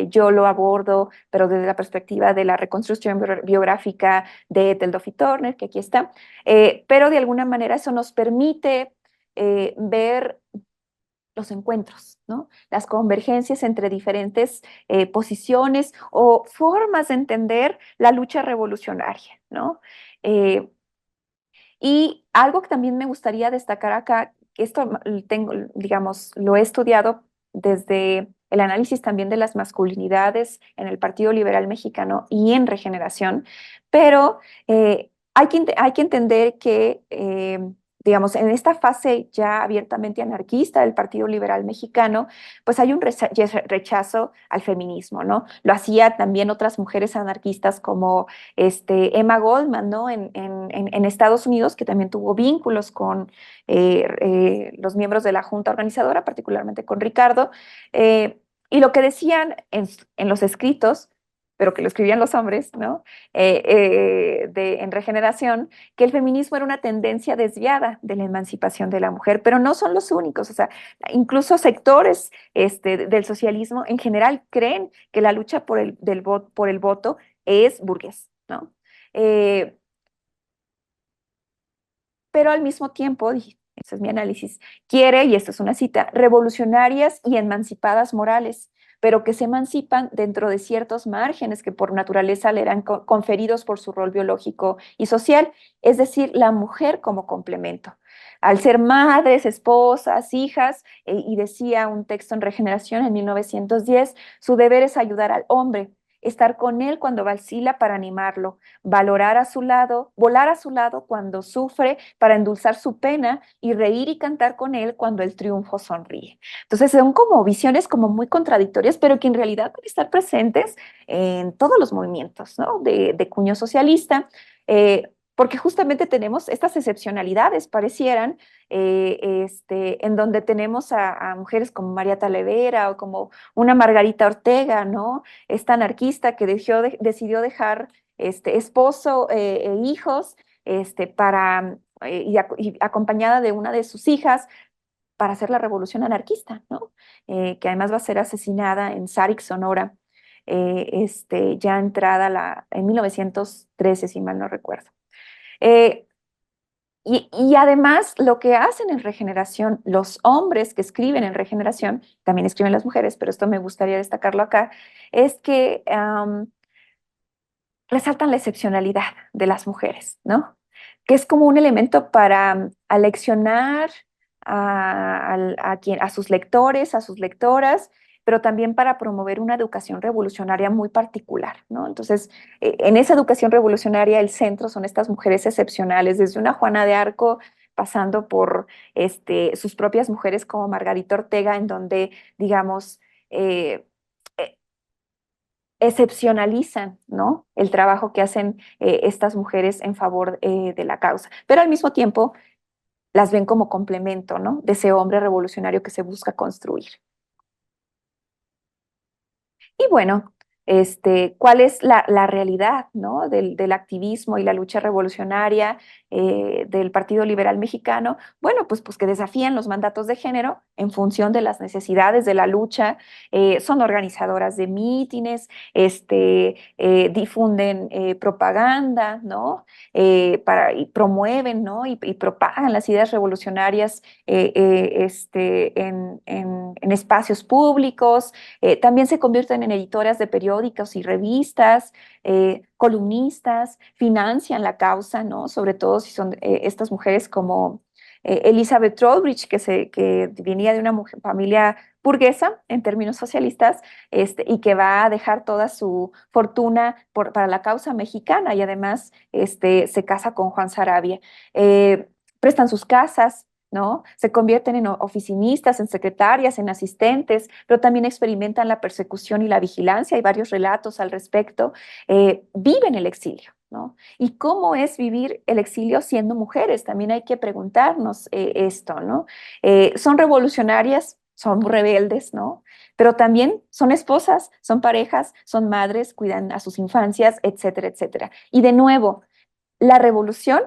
S2: yo lo abordo, pero desde la perspectiva de la reconstrucción biográfica de Ethel Duffy Turner, que aquí está. Pero de alguna manera eso nos permite ver los encuentros, ¿no? Las convergencias entre diferentes posiciones o formas de entender la lucha revolucionaria, ¿no? Eh, y algo que también me gustaría destacar acá, que esto tengo, digamos, lo he estudiado desde el análisis también de las masculinidades en el Partido Liberal Mexicano y en Regeneración, pero hay que entender que digamos, en esta fase ya abiertamente anarquista del Partido Liberal Mexicano, pues hay un rechazo al feminismo, ¿no? Lo hacía también otras mujeres anarquistas como Emma Goldman, ¿no? En Estados Unidos, que también tuvo vínculos con los miembros de la Junta Organizadora, particularmente con Ricardo, y lo que decían en los escritos, pero que lo escribían los hombres, ¿no? En Regeneración, que el feminismo era una tendencia desviada de la emancipación de la mujer, pero no son los únicos, o sea, incluso sectores del socialismo en general creen que la lucha por el voto es burgués, ¿no? Eh, pero al mismo tiempo, ese es mi análisis, quiere, y esto es una cita, revolucionarias y emancipadas morales, pero que se emancipan dentro de ciertos márgenes que por naturaleza le eran conferidos por su rol biológico y social, es decir, la mujer como complemento. Al ser madres, esposas, hijas, y decía un texto en Regeneración en 1910, su deber es ayudar al hombre, estar con él cuando vacila para animarlo, valorar a su lado, volar a su lado cuando sufre para endulzar su pena y reír y cantar con él cuando el triunfo sonríe. Entonces son como visiones como muy contradictorias, pero que en realidad deben estar presentes en todos los movimientos, ¿no? De cuño socialista. Porque justamente tenemos estas excepcionalidades, parecieran, en donde tenemos a mujeres como María Talavera o como una Margarita Ortega, ¿no? Esta anarquista que decidió dejar esposo e hijos y acompañada de una de sus hijas para hacer la revolución anarquista, ¿no? Que además va a ser asesinada en Sarix, Sonora, ya entrada en 1913, si mal no recuerdo. Eh, y además lo que hacen en Regeneración, los hombres que escriben en Regeneración, también escriben las mujeres, pero esto me gustaría destacarlo acá, es que resaltan la excepcionalidad de las mujeres, ¿no? Que es como un elemento para aleccionar a sus lectores, a sus lectoras, pero también para promover una educación revolucionaria muy particular, ¿no? Entonces, en esa educación revolucionaria, el centro son estas mujeres excepcionales, desde una Juana de Arco, pasando por sus propias mujeres como Margarita Ortega, en donde, digamos, eh, eh, excepcionalizan, ¿no? El trabajo que hacen estas mujeres en favor de la causa, pero al mismo tiempo las ven como complemento, ¿no? De ese hombre revolucionario que se busca construir. Y bueno, ¿cuál es la realidad, ¿no? Del activismo y la lucha revolucionaria del Partido Liberal Mexicano? Bueno, pues que desafían los mandatos de género en función de las necesidades de la lucha, son organizadoras de mítines, difunden propaganda, ¿no? Y promueven, ¿no? Y propagan las ideas revolucionarias en espacios públicos. También se convierten en editoras de periódicos y revistas, columnistas, financian la causa, ¿no? Sobre todo si son estas mujeres como Elizabeth Trowbridge, que venía de una familia burguesa en términos socialistas, y que va a dejar toda su fortuna para la causa mexicana y además se casa con Juan Sarabia. Prestan sus casas, ¿no? Se convierten en oficinistas, en secretarias, en asistentes, pero también experimentan la persecución y la vigilancia. Hay varios relatos al respecto. Viven el exilio, ¿no? ¿Y cómo es vivir el exilio siendo mujeres? También hay que preguntarnos esto, ¿no? Son revolucionarias, son rebeldes, ¿no? Pero también son esposas, son parejas, son madres, cuidan a sus infancias, etcétera, etcétera. Y de nuevo, la revolución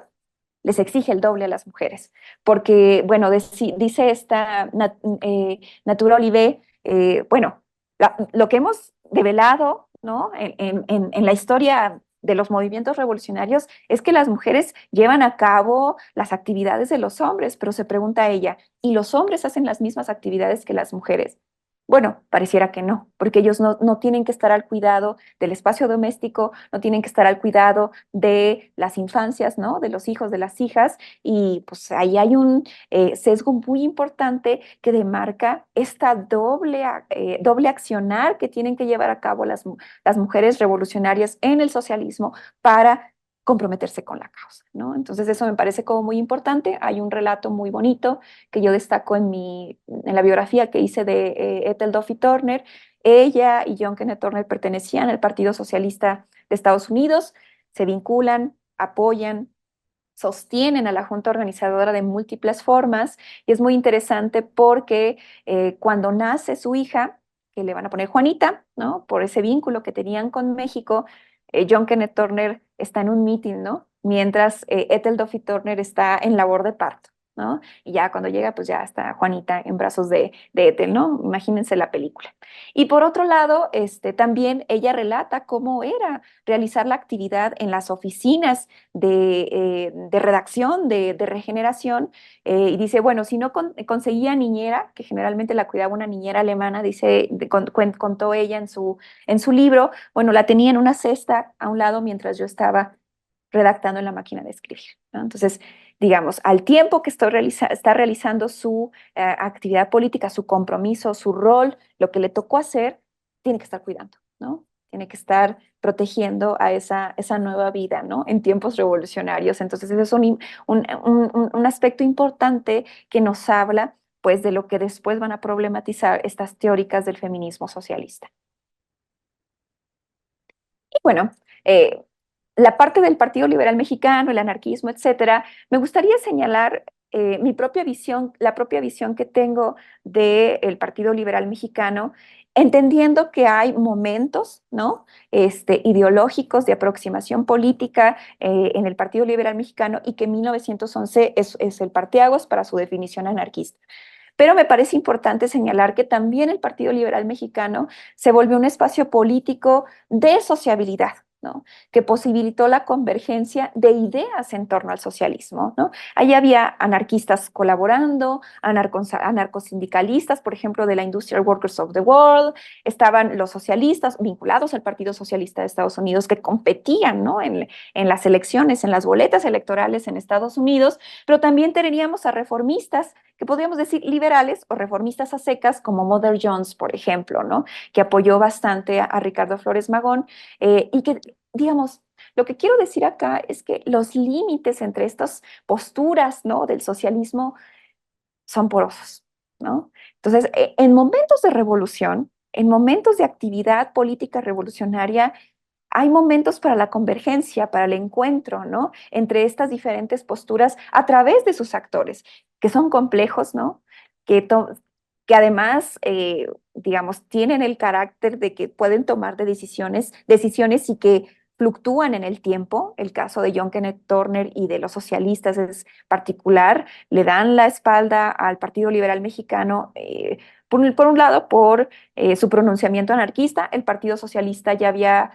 S2: les exige el doble a las mujeres, porque, bueno, dice esta Natura Olivé, bueno, lo que hemos develado, ¿no? En la historia de los movimientos revolucionarios es que las mujeres llevan a cabo las actividades de los hombres, pero se pregunta ella, ¿y los hombres hacen las mismas actividades que las mujeres? Bueno, pareciera que no, porque ellos no tienen que estar al cuidado del espacio doméstico, no tienen que estar al cuidado de las infancias, ¿no? De los hijos, de las hijas, y pues ahí hay un sesgo muy importante que demarca esta doble accionar que tienen que llevar a cabo las mujeres revolucionarias en el socialismo para comprometerse con la causa, ¿no? Entonces eso me parece como muy importante. Hay un relato muy bonito que yo destaco en la biografía que hice de Ethel Duffy Turner. Ella y John Kenneth Turner pertenecían al Partido Socialista de Estados Unidos, se vinculan, apoyan, sostienen a la Junta Organizadora de múltiples formas, y es muy interesante porque cuando nace su hija, que le van a poner Juanita, ¿no? Por ese vínculo que tenían con México, John Kenneth Turner está en un meeting, ¿no? Mientras Ethel Duffy Turner está en labor de parto, ¿no? Y ya cuando llega, pues ya está Juanita en brazos de Ethel, ¿no? Imagínense la película. Y por otro lado, también ella relata cómo era realizar la actividad en las oficinas de redacción, de regeneración, y dice, bueno, si no conseguía niñera, que generalmente la cuidaba una niñera alemana, dice, contó ella en su libro, bueno, la tenía en una cesta a un lado mientras yo estaba redactando en la máquina de escribir, ¿no? Entonces, digamos, al tiempo que está realizando su actividad política, su compromiso, su rol, lo que le tocó hacer, tiene que estar cuidando, ¿no? Tiene que estar protegiendo a esa nueva vida, ¿no? En tiempos revolucionarios. Entonces, ese es un aspecto importante que nos habla, pues, de lo que después van a problematizar estas teóricas del feminismo socialista. Y bueno, eh, la parte del Partido Liberal Mexicano, el anarquismo, etcétera, me gustaría señalar mi propia visión, la propia visión que tengo del Partido Liberal Mexicano, entendiendo que hay momentos, ¿no? Ideológicos de aproximación política en el Partido Liberal Mexicano, y que 1911 es el parteaguas para su definición anarquista. Pero me parece importante señalar que también el Partido Liberal Mexicano se volvió un espacio político de sociabilidad, ¿no? Que posibilitó la convergencia de ideas en torno al socialismo, ¿no? Allí había anarquistas colaborando, anarcosindicalistas, por ejemplo, de la Industrial Workers of the World, estaban los socialistas vinculados al Partido Socialista de Estados Unidos que competían, ¿no? En las elecciones, en las boletas electorales en Estados Unidos, pero también teníamos a reformistas que podríamos decir liberales o reformistas a secas, como Mother Jones, por ejemplo, ¿no? Que apoyó bastante a Ricardo Flores Magón, y que, digamos, lo que quiero decir acá es que los límites entre estas posturas, ¿no? Del socialismo son porosos, ¿no? Entonces, en momentos de revolución, en momentos de actividad política revolucionaria, hay momentos para la convergencia, para el encuentro, ¿no? Entre estas diferentes posturas a través de sus actores, que son complejos, ¿no? Que además, digamos, tienen el carácter de que pueden tomar decisiones y que fluctúan en el tiempo. El caso de John Kenneth Turner y de los socialistas es particular. Le dan la espalda al Partido Liberal Mexicano, por un lado, por su pronunciamiento anarquista. El Partido Socialista ya había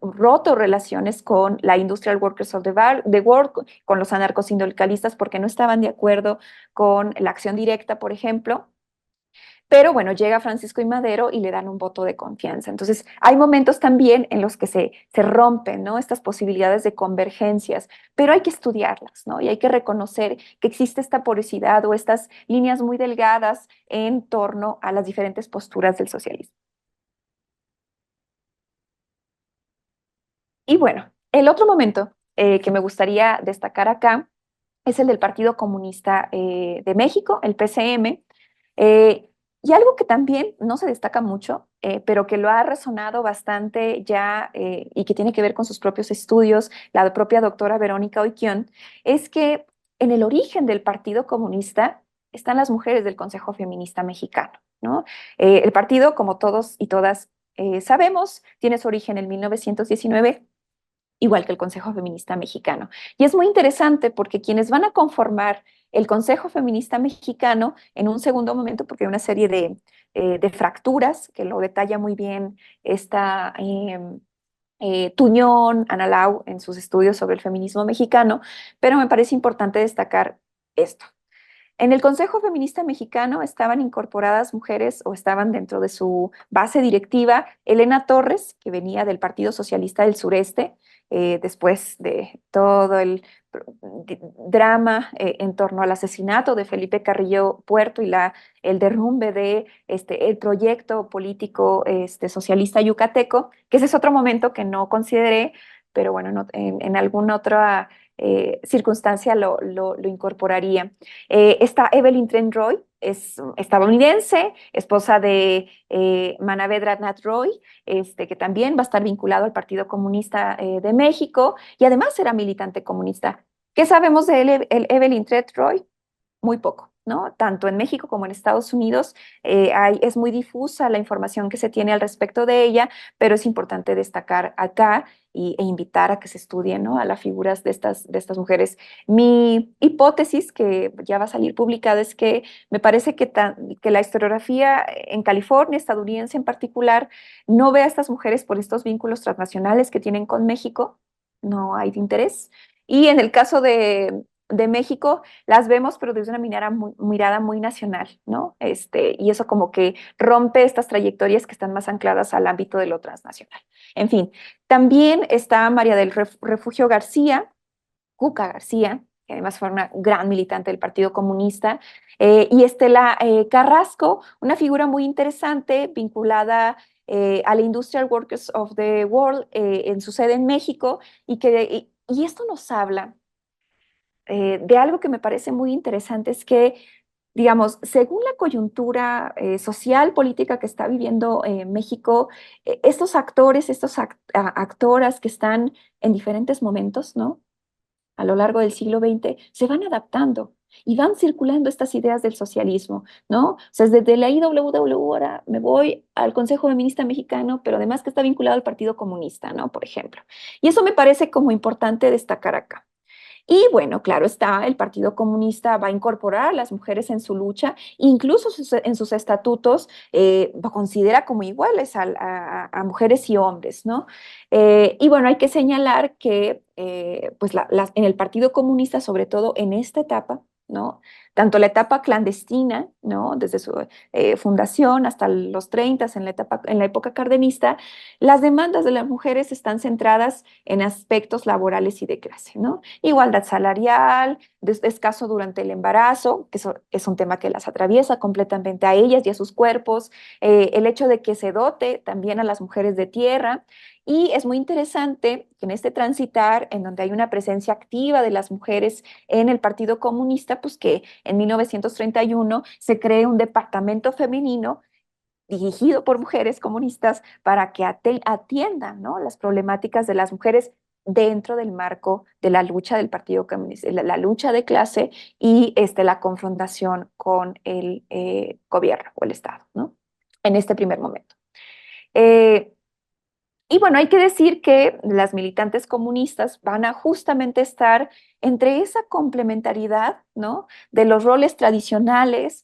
S2: roto relaciones con la Industrial Workers of the World, con los anarcosindicalistas, porque no estaban de acuerdo con la acción directa, por ejemplo. Pero bueno, llega Francisco I. Madero y le dan un voto de confianza. Entonces, hay momentos también en los que se rompen, ¿no? Estas posibilidades de convergencias, pero hay que estudiarlas, ¿no? Y hay que reconocer que existe esta porosidad o estas líneas muy delgadas en torno a las diferentes posturas del socialismo. Y bueno, el otro momento que me gustaría destacar acá es el del Partido Comunista de México, el PCM, eh, y algo que también no se destaca mucho, pero que lo ha resonado bastante ya y que tiene que ver con sus propios estudios, la propia doctora Verónica Oiquión, es que en el origen del Partido Comunista están las mujeres del Consejo Feminista Mexicano, ¿no? El partido, como todos y todas sabemos, tiene su origen en 1919, igual que el Consejo Feminista Mexicano. Y es muy interesante porque quienes van a conformar el Consejo Feminista Mexicano en un segundo momento, porque hay una serie de fracturas que lo detalla muy bien esta Tuñón, Ana Lau, en sus estudios sobre el feminismo mexicano, pero me parece importante destacar esto. En el Consejo Feminista Mexicano estaban incorporadas mujeres o estaban dentro de su base directiva Elena Torres, que venía del Partido Socialista del Sureste, después de todo el drama en torno al asesinato de Felipe Carrillo Puerto y el derrumbe de el proyecto político socialista yucateco, que ese es otro momento que no consideré, pero bueno, en alguna otra circunstancia lo incorporaría. Está Evelyn Trent Roy, es estadounidense, esposa de Manavendra Nath Roy, que también va a estar vinculado al Partido Comunista de México y además era militante comunista. ¿Qué sabemos de Evelyn Trent Roy? Muy poco, ¿no? Tanto en México como en Estados Unidos es muy difusa la información que se tiene al respecto de ella, pero es importante destacar acá e invitar a que se estudien, ¿no? A las figuras de estas mujeres. Mi hipótesis, que ya va a salir publicada, es que me parece que la historiografía en California, estadounidense en particular, no ve a estas mujeres por estos vínculos transnacionales que tienen con México, no hay interés. Y en el caso de México, las vemos, pero desde una mirada muy nacional, ¿no? Y eso como que rompe estas trayectorias que están más ancladas al ámbito de lo transnacional. En fin, también está María del Refugio García, Cuca García, que además fue una gran militante del Partido Comunista, y Estela Carrasco, una figura muy interesante vinculada a la Industrial Workers of the World en su sede en México, y esto nos habla de algo que me parece muy interesante, es que, digamos, según la coyuntura social, política que está viviendo México, estos actores, actoras que están en diferentes momentos, ¿no? A lo largo del siglo XX, se van adaptando y van circulando estas ideas del socialismo, ¿no? O sea, desde la IWW ahora me voy al Consejo Feminista Mexicano, pero además que está vinculado al Partido Comunista, ¿no? Por ejemplo. Y eso me parece como importante destacar acá. Y bueno, claro está, el Partido Comunista va a incorporar a las mujeres en su lucha, incluso en sus estatutos lo considera como iguales a mujeres y hombres, ¿no? Y bueno, hay que señalar que pues en el Partido Comunista, sobre todo en esta etapa, ¿no? Tanto la etapa clandestina, ¿no? Desde su fundación hasta los 30, en la época cardenista, las demandas de las mujeres están centradas en aspectos laborales y de clase, ¿no? Igualdad salarial, descanso durante el embarazo, que eso es un tema que las atraviesa completamente a ellas y a sus cuerpos, el hecho de que se dote también a las mujeres de tierra. Y es muy interesante que en este transitar, en donde hay una presencia activa de las mujeres en el Partido Comunista, pues que en 1931 se cree un departamento femenino dirigido por mujeres comunistas para que atiendan, ¿no? Las problemáticas de las mujeres dentro del marco de la lucha del Partido Comunista, la lucha de clase y la confrontación con el gobierno o el Estado, ¿no? En este primer momento. Y bueno, hay que decir que las militantes comunistas van a justamente estar entre esa complementariedad, ¿no? De los roles tradicionales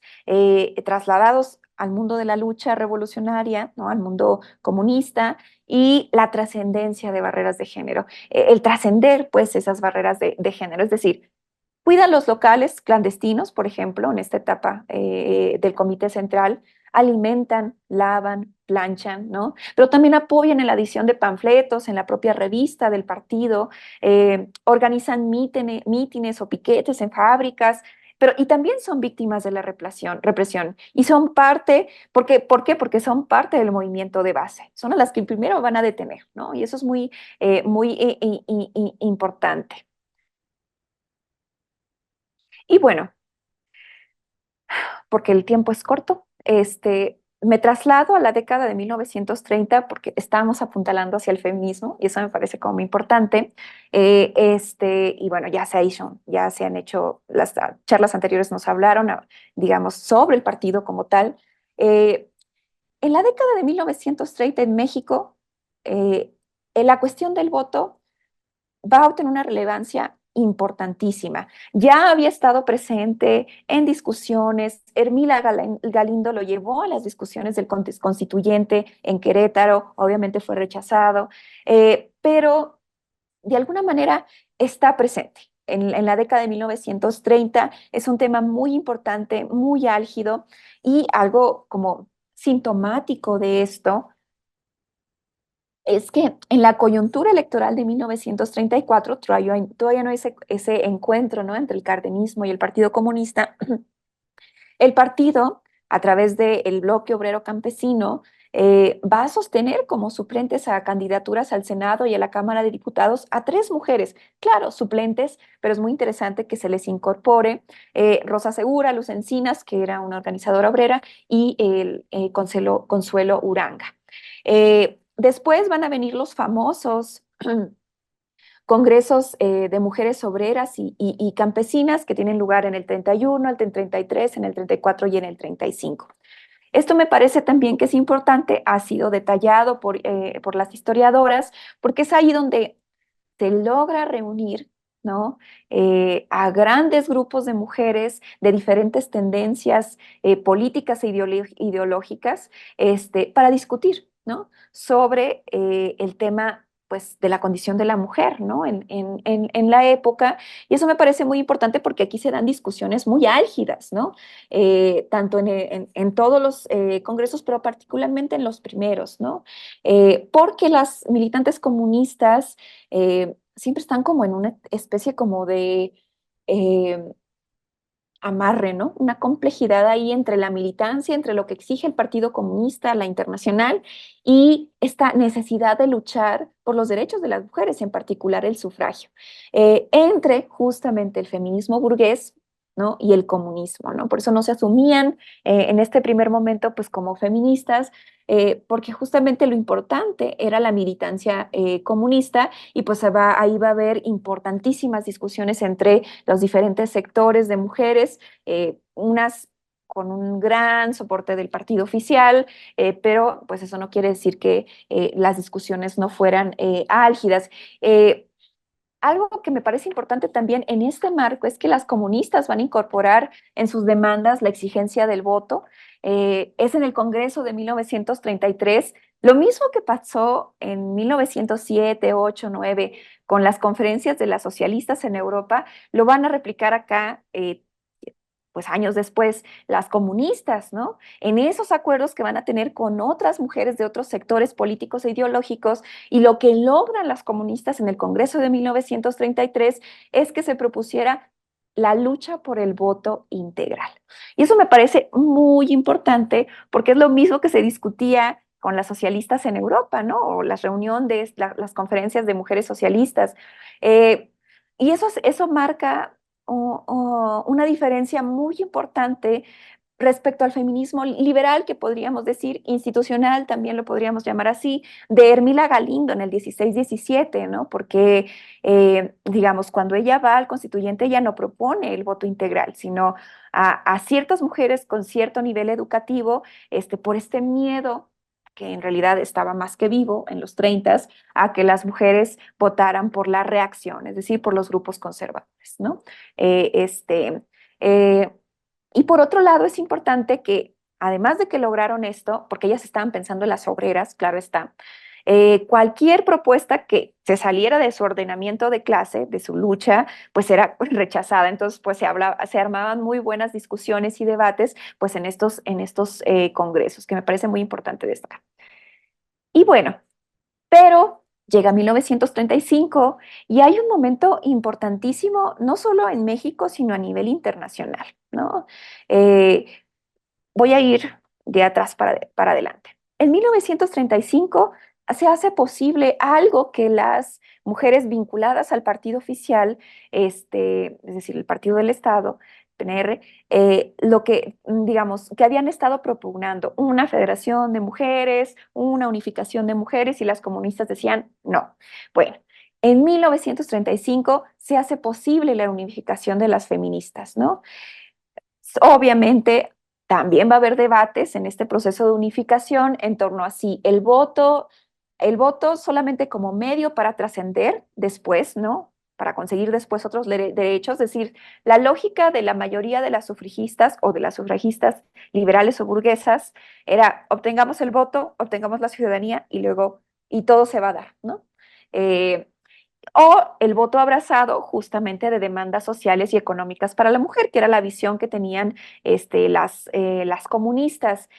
S2: trasladados al mundo de la lucha revolucionaria, ¿no? Al mundo comunista y la trascendencia de barreras de género. El trascender, pues, esas barreras de género, es decir, cuidan los locales clandestinos, por ejemplo, en esta etapa del Comité Central, alimentan, lavan, planchan, ¿no? Pero también apoyan en la edición de panfletos, en la propia revista del partido, organizan mítines o piquetes en fábricas, y también son víctimas de la represión. Y son parte, ¿por qué? Porque son parte del movimiento de base. Son a las que primero van a detener, ¿no? Y eso es muy importante. Y bueno, porque el tiempo es corto, me traslado a la década de 1930 porque estábamos apuntalando hacia el feminismo y eso me parece como muy importante. Y bueno, ya se han hecho, las charlas anteriores nos hablaron, digamos, sobre el partido como tal. Eh, en la década de 1930 en México, en la cuestión del voto va a obtener una relevancia importantísima. Ya había estado presente en discusiones, Hermila Galindo lo llevó a las discusiones del constituyente en Querétaro, obviamente fue rechazado, pero de alguna manera está presente. En la década de 1930 es un tema muy importante, muy álgido y algo como sintomático de esto es que en la coyuntura electoral de 1934, todavía no hay ese encuentro, ¿no? Entre el cardenismo y el Partido Comunista. El partido, a través del bloque obrero campesino, va a sostener como suplentes a candidaturas al Senado y a la Cámara de Diputados a 3 mujeres, claro, suplentes, pero es muy interesante que se les incorpore Rosa Segura, Luz Encinas, que era una organizadora obrera, y el Consuelo Uranga. Después van a venir los famosos congresos de mujeres obreras y campesinas que tienen lugar en el 31, en el 33, en el 34 y en el 35. Esto me parece también que es importante, ha sido detallado por las historiadoras, porque es ahí donde se logra reunir, ¿no? A grandes grupos de mujeres de diferentes tendencias políticas e ideológicas para discutir, ¿no? Sobre el tema pues, de la condición de la mujer, ¿no? En la época. Y eso me parece muy importante porque aquí se dan discusiones muy álgidas, ¿no? Tanto en todos los congresos, pero particularmente en los primeros, ¿no? Porque las militantes comunistas siempre están como en una especie como de eh, amarre, ¿no? Una complejidad ahí entre la militancia, entre lo que exige el Partido Comunista, la Internacional, y esta necesidad de luchar por los derechos de las mujeres, en particular el sufragio, entre justamente el feminismo burgués, ¿no? Y el comunismo, ¿no? Por eso no se asumían en este primer momento pues como feministas, porque justamente lo importante era la militancia comunista y pues ahí va a haber importantísimas discusiones entre los diferentes sectores de mujeres, unas con un gran soporte del partido oficial, pero pues eso no quiere decir que las discusiones no fueran álgidas. Algo que me parece importante también en este marco es que las comunistas van a incorporar en sus demandas la exigencia del voto. Es en el Congreso de 1933, lo mismo que pasó en 1907, 8, 9 con las conferencias de las socialistas en Europa, lo van a replicar acá. Pues años después, las comunistas, ¿no? En esos acuerdos que van a tener con otras mujeres de otros sectores políticos e ideológicos, y lo que logran las comunistas en el Congreso de 1933 es que se propusiera la lucha por el voto integral. Y eso me parece muy importante porque es lo mismo que se discutía con las socialistas en Europa, ¿no? O la reunión de las conferencias de mujeres socialistas. Eh, y eso marca una diferencia muy importante respecto al feminismo liberal, que podríamos decir institucional, también lo podríamos llamar así, de Hermila Galindo en el 16-17, ¿no? Porque, digamos, cuando ella va al constituyente, ella no propone el voto integral, sino a ciertas mujeres con cierto nivel educativo, por este miedo que en realidad estaba más que vivo en los 30, a que las mujeres votaran por la reacción, es decir, por los grupos conservadores, ¿no? Eh, este, eh, y por otro lado, es importante que, además de que lograron esto, porque ellas estaban pensando en las obreras, claro está, cualquier propuesta que se saliera de su ordenamiento de clase, de su lucha, pues era rechazada. Entonces, pues se armaban muy buenas discusiones y debates, pues en estos congresos, que me parece muy importante destacar. Y bueno, pero llega 1935 y hay un momento importantísimo, no solo en México, sino a nivel internacional, ¿no? Eh, Voy a ir de atrás para adelante. En 1935 se hace posible algo que las mujeres vinculadas al partido oficial, es decir, el partido del Estado, PNR, lo que, digamos, que habían estado propugnando una federación de mujeres, una unificación de mujeres, y las comunistas decían no. Bueno, en 1935 se hace posible la unificación de las feministas, ¿no? Obviamente, también va a haber debates en este proceso de unificación en torno a si el voto solamente como medio para trascender después, ¿no? Para conseguir después otros derechos, es decir, la lógica de la mayoría de las sufragistas o de las sufragistas liberales o burguesas era obtengamos el voto, obtengamos la ciudadanía y luego, y todo se va a dar, ¿no? Eh, o el voto abrazado justamente de demandas sociales y económicas para la mujer, que era la visión que tenían las comunistas.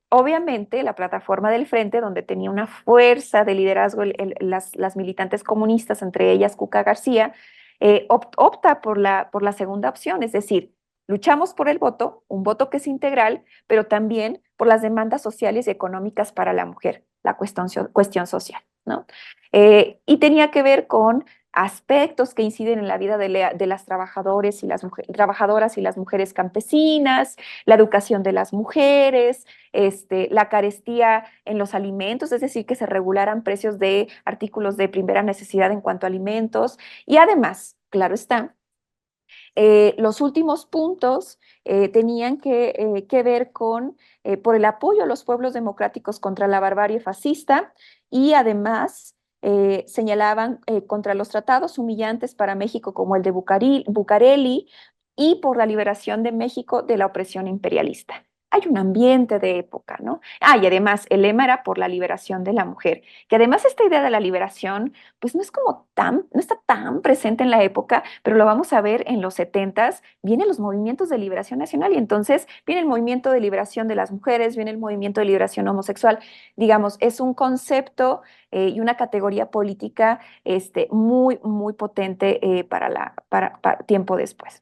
S2: Obviamente, la plataforma del Frente, donde tenía una fuerza de liderazgo las militantes comunistas, entre ellas Cuca García, opta por la segunda opción, es decir, Luchamos por el voto, un voto que es integral, pero también por las demandas sociales y económicas para la mujer, la cuestión social, ¿no? Y tenía que ver con aspectos que inciden en la vida de las trabajadores y trabajadoras y las mujeres campesinas, la educación de las mujeres, la carestía en los alimentos, es decir, que se regularan precios de artículos de primera necesidad en cuanto a alimentos. Y además, claro está, los últimos puntos tenían que ver con por el apoyo a los pueblos democráticos contra la barbarie fascista y además señalaban contra los tratados humillantes para México como el de Bucareli y por la liberación de México de la opresión imperialista. Hay un ambiente de época, ¿no? Ah, y además el lema era por la liberación de la mujer, que además esta idea de la liberación pues no es como no está tan presente en la época, pero lo vamos a ver en los 70s, vienen los movimientos de liberación nacional y entonces viene el movimiento de liberación de las mujeres, viene el movimiento de liberación homosexual, digamos, es un concepto y una categoría política muy, muy potente para tiempo después.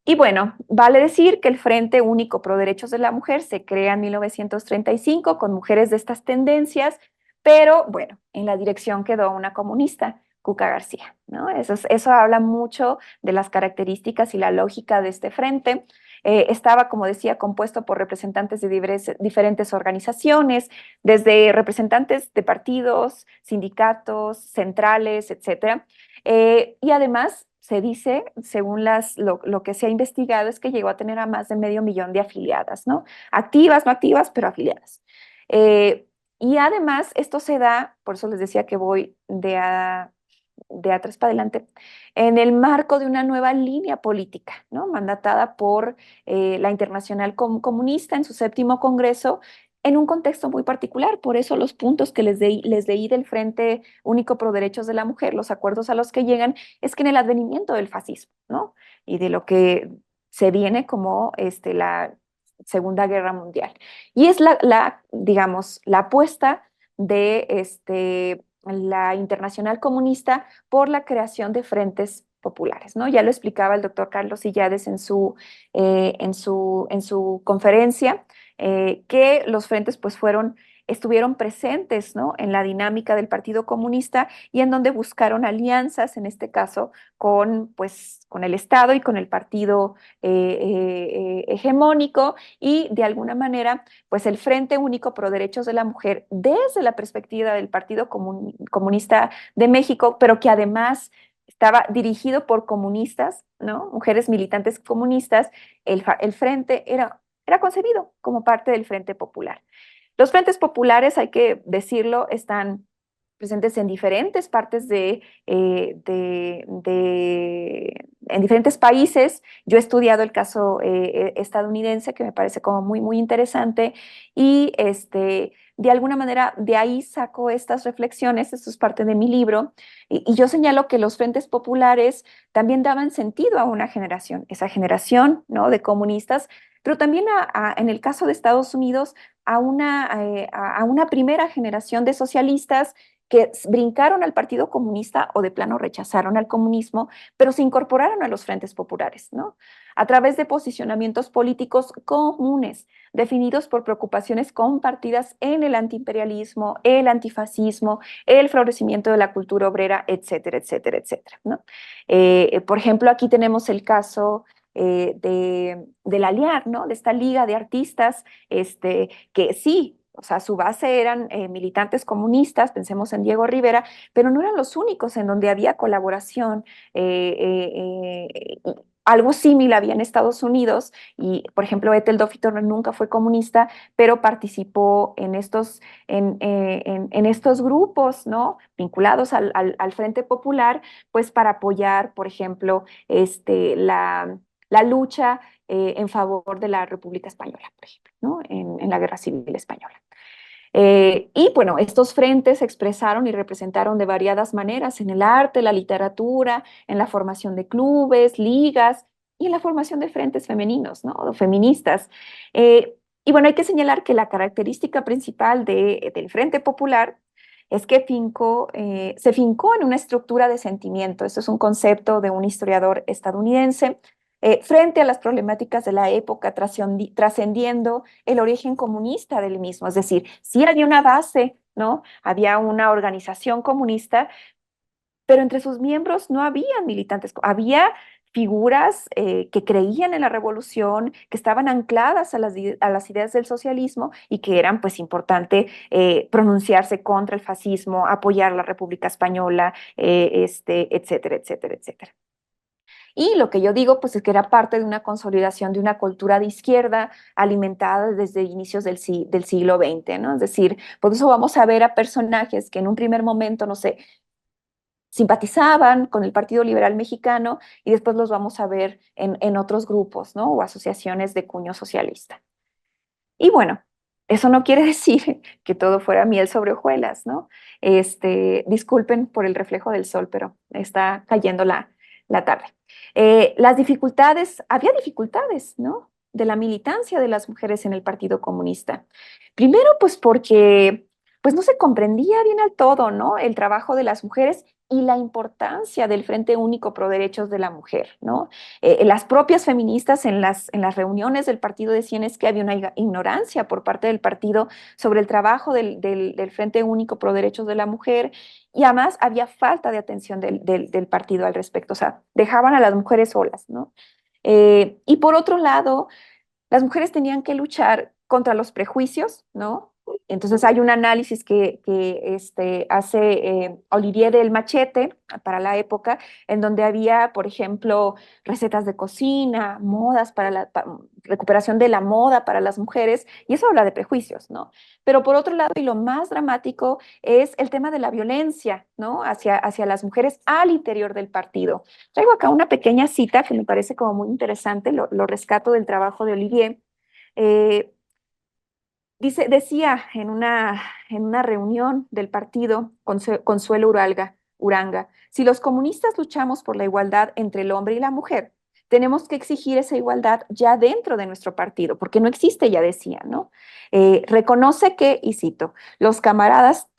S2: Y bueno, vale decir que el Frente Único Pro Derechos de la Mujer se crea en 1935 con mujeres de estas tendencias, pero bueno, en la dirección quedó una comunista, Cuca García, ¿no? Eso habla mucho de las características y la lógica de este frente. Estaba, como decía, compuesto por representantes de diferentes organizaciones, desde representantes de partidos, sindicatos, centrales, etcétera. Y además se dice, según lo que se ha investigado, es que llegó a tener a más de 500,000 de afiliadas, ¿no? Activas, no activas, pero afiliadas. Y además esto se da, por eso les decía que voy de atrás para adelante, en el marco de una nueva línea política, ¿no? Mandatada por la Internacional Comunista en su 7º Congreso, en un contexto muy particular. Por eso los puntos que les leí del Frente Único Pro Derechos de la Mujer, los acuerdos a los que llegan, es que en el advenimiento del fascismo, ¿no? Y de lo que se viene como la Segunda Guerra Mundial. Y es digamos, la apuesta de la Internacional Comunista por la creación de frentes populares, ¿no? Ya lo explicaba el doctor Carlos Illades en su conferencia, que los frentes pues estuvieron presentes, ¿no? En la dinámica del Partido Comunista y en donde buscaron alianzas, en este caso, con el Estado y con el partido hegemónico y de alguna manera, pues el Frente Único Pro Derechos de la Mujer desde la perspectiva del Partido Comunista de México, pero que además estaba dirigido por comunistas, ¿no? Mujeres militantes comunistas, el frente era concebido como parte del Frente Popular. Los frentes populares, hay que decirlo, están presentes en diferentes partes en diferentes países. Yo he estudiado el caso estadounidense, que me parece como muy, muy interesante, y de alguna manera de ahí saco estas reflexiones, esto es parte de mi libro, y yo señalo que los frentes populares también daban sentido a una generación, esa generación, ¿no? De comunistas, pero también en el caso de Estados Unidos, a una primera generación de socialistas que brincaron al Partido Comunista o de plano rechazaron al comunismo, pero se incorporaron a los frentes populares, ¿no? A través de posicionamientos políticos comunes, definidos por preocupaciones compartidas en el antiimperialismo, el antifascismo, el florecimiento de la cultura obrera, etcétera, etcétera, etcétera, ¿no? Por ejemplo, aquí tenemos el caso del ALIAR, ¿no? De esta liga de artistas, que sí, o sea, su base eran militantes comunistas, pensemos en Diego Rivera, pero no eran los únicos en donde había colaboración. Algo similar había en Estados Unidos y, por ejemplo, Ethel Dofito nunca fue comunista, pero participó en estos grupos, ¿no? Vinculados al Frente Popular, pues para apoyar, por ejemplo, la lucha en favor de la República Española, por ejemplo, ¿no? En la Guerra Civil Española. Y bueno, estos frentes se expresaron y representaron de variadas maneras en el arte, la literatura, en la formación de clubes, ligas y en la formación de frentes femeninos, ¿no? O feministas. Y bueno, hay que señalar que la característica principal del Frente Popular es que se fincó en una estructura de sentimiento. Esto es un concepto de un historiador estadounidense, frente a las problemáticas de la época, trascendiendo el origen comunista del mismo. Es decir, sí había una base, ¿no? Había una organización comunista, pero entre sus miembros no había militantes, había figuras que creían en la revolución, que estaban ancladas a las ideas del socialismo y que eran pues importante pronunciarse contra el fascismo, apoyar la República Española, etcétera, etcétera, etcétera. Y lo que yo digo, pues es que era parte de una consolidación de una cultura de izquierda alimentada desde inicios del siglo XX, ¿no? Es decir, por eso vamos a ver a personajes que en un primer momento, no sé, simpatizaban con el Partido Liberal Mexicano y después los vamos a ver en otros grupos, ¿no? O asociaciones de cuño socialista. Y bueno, eso no quiere decir que todo fuera miel sobre hojuelas, ¿no? Disculpen por el reflejo del sol, pero está cayendo la tarde. Había dificultades, ¿no? De la militancia de las mujeres en el Partido Comunista. Primero, pues porque pues no se comprendía bien al todo, ¿no? El trabajo de las mujeres y la importancia del Frente Único Pro Derechos de la Mujer, ¿no? Las propias feministas en las reuniones del partido decían es que había una ignorancia por parte del partido sobre el trabajo del Frente Único Pro Derechos de la Mujer y además había falta de atención del partido al respecto, o sea, dejaban a las mujeres solas, ¿no? Y por otro lado, las mujeres tenían que luchar contra los prejuicios, ¿no? Entonces hay un análisis que hace Olivier del Machete para la época, en donde había, por ejemplo, recetas de cocina, modas para recuperación de la moda para las mujeres, y eso habla de prejuicios, ¿no? Pero por otro lado, y lo más dramático, es el tema de la violencia, ¿no? Hacia las mujeres al interior del partido. Traigo acá una pequeña cita que me parece como muy interesante, lo rescato del trabajo de Olivier. Eh, Decía en una reunión del partido Consuelo Uranga, si los comunistas luchamos por la igualdad entre el hombre y la mujer, tenemos que exigir esa igualdad ya dentro de nuestro partido, porque no existe, ya decía, ¿no? Reconoce que, y cito, los camaradas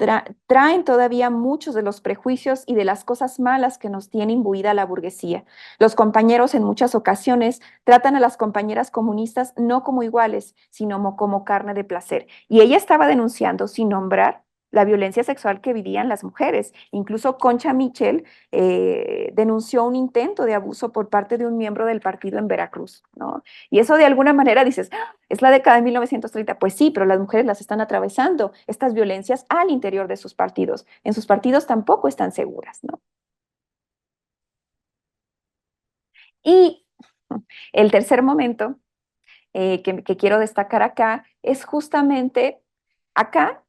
S2: traen todavía muchos de los prejuicios y de las cosas malas que nos tiene imbuida la burguesía. Los compañeros en muchas ocasiones tratan a las compañeras comunistas no como iguales, sino como carne de placer. Y ella estaba denunciando sin nombrar la violencia sexual que vivían las mujeres. Incluso Concha Michel denunció un intento de abuso por parte de un miembro del partido en Veracruz, ¿no? Y eso de alguna manera dices, ¡ah! Es la década de 1930. Pues sí, pero las mujeres las están atravesando, estas violencias al interior de sus partidos. En sus partidos tampoco están seguras, ¿no? Y el tercer momento que quiero destacar acá es justamente acá,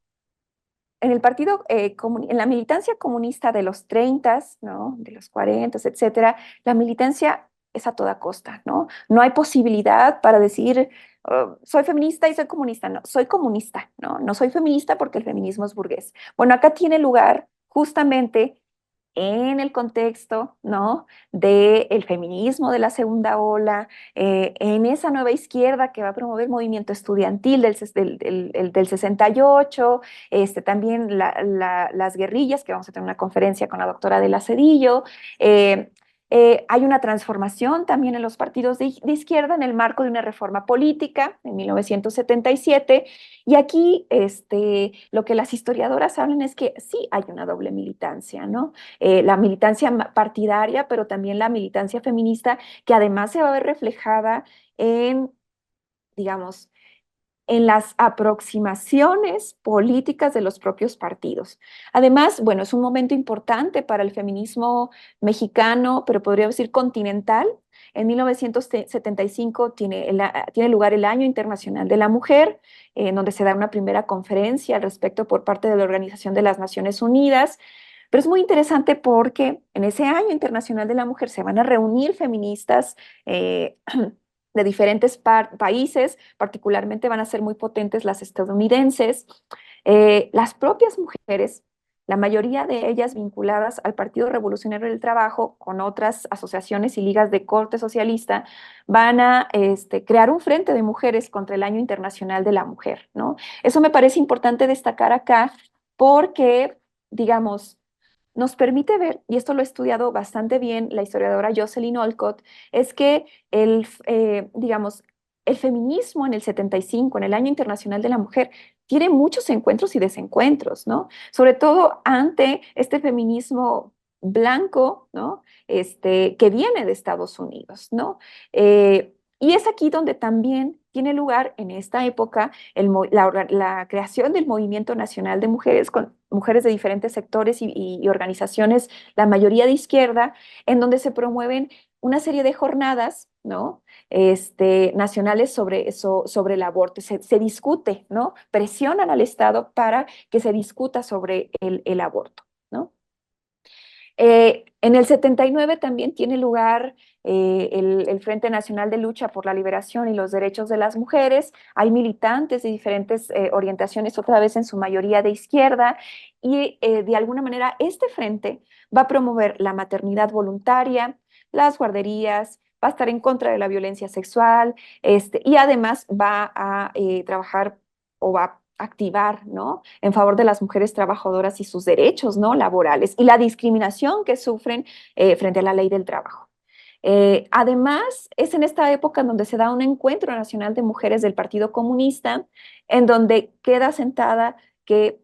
S2: en el partido, en la militancia comunista de los 30, ¿no? De los 40, etcétera, la militancia es a toda costa, ¿no? No hay posibilidad para decir, "Oh, soy feminista y soy comunista". No, soy comunista, ¿no? No soy feminista porque el feminismo es burgués. Bueno, acá tiene lugar justamente en el contexto, ¿no? Del feminismo de la segunda ola, en esa nueva izquierda que va a promover el movimiento estudiantil del 68, también las guerrillas, que vamos a tener una conferencia con la doctora Adela Cedillo. Hay una transformación también en los partidos de izquierda en el marco de una reforma política en 1977. Y aquí lo que las historiadoras hablan es que sí hay una doble militancia, ¿no? La militancia partidaria, pero también la militancia feminista, que además se va a ver reflejada en, digamos, en las aproximaciones políticas de los propios partidos. Además, bueno, es un momento importante para el feminismo mexicano, pero podría decir continental. En 1975 tiene lugar el Año Internacional de la Mujer, en donde se da una primera conferencia al respecto por parte de la Organización de las Naciones Unidas. Pero es muy interesante porque en ese Año Internacional de la Mujer se van a reunir feministas de diferentes países, particularmente van a ser muy potentes las estadounidenses. Las propias mujeres, la mayoría de ellas vinculadas al Partido Revolucionario del Trabajo, con otras asociaciones y ligas de corte socialista, van a crear un frente de mujeres contra el Año Internacional de la Mujer, ¿no? Eso me parece importante destacar acá porque, digamos, nos permite ver, y esto lo ha estudiado bastante bien la historiadora Jocelyn Olcott, es que digamos, el feminismo en el 75, en el Año Internacional de la Mujer, tiene muchos encuentros y desencuentros, ¿no? Sobre todo ante este feminismo blanco, ¿no? Que viene de Estados Unidos, ¿no? Y es aquí donde también tiene lugar en esta época la creación del Movimiento Nacional de Mujeres, con mujeres de diferentes sectores y organizaciones, la mayoría de izquierda, en donde se promueven una serie de jornadas, ¿no? Nacionales sobre el aborto. Se discute, ¿no? Presionan al Estado para que se discuta sobre el aborto, ¿no? En el 79 también tiene lugar el Frente Nacional de Lucha por la Liberación y los Derechos de las Mujeres. Hay militantes de diferentes orientaciones, otra vez en su mayoría de izquierda, y de alguna manera este frente va a promover la maternidad voluntaria, las guarderías, va a estar en contra de la violencia sexual, y además va a trabajar o va a activar, ¿no? En favor de las mujeres trabajadoras y sus derechos, ¿no? Laborales y la discriminación que sufren frente a la ley del trabajo. Además, es en esta época en donde se da un encuentro nacional de mujeres del Partido Comunista, en donde queda sentada que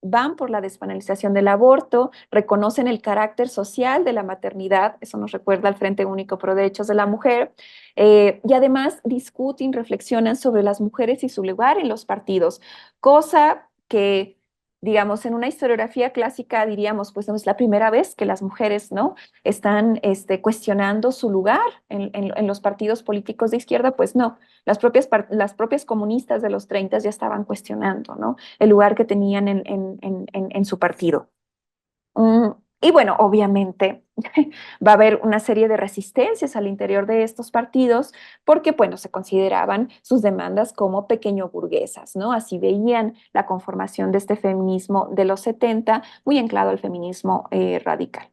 S2: van por la despenalización del aborto, reconocen el carácter social de la maternidad, eso nos recuerda al Frente Único Pro Derechos de la Mujer, y además discuten, reflexionan sobre las mujeres y su lugar en los partidos, cosa que, digamos, en una historiografía clásica diríamos, pues no es la primera vez que las mujeres, ¿no? Están cuestionando su lugar en los partidos políticos de izquierda, pues no, las propias comunistas de los 30 ya estaban cuestionando, ¿no? El lugar que tenían en su partido. Mm, y bueno, obviamente va a haber una serie de resistencias al interior de estos partidos porque, bueno, se consideraban sus demandas como pequeño burguesas, ¿no? Así veían la conformación de este feminismo de los 70, muy anclado al feminismo radical.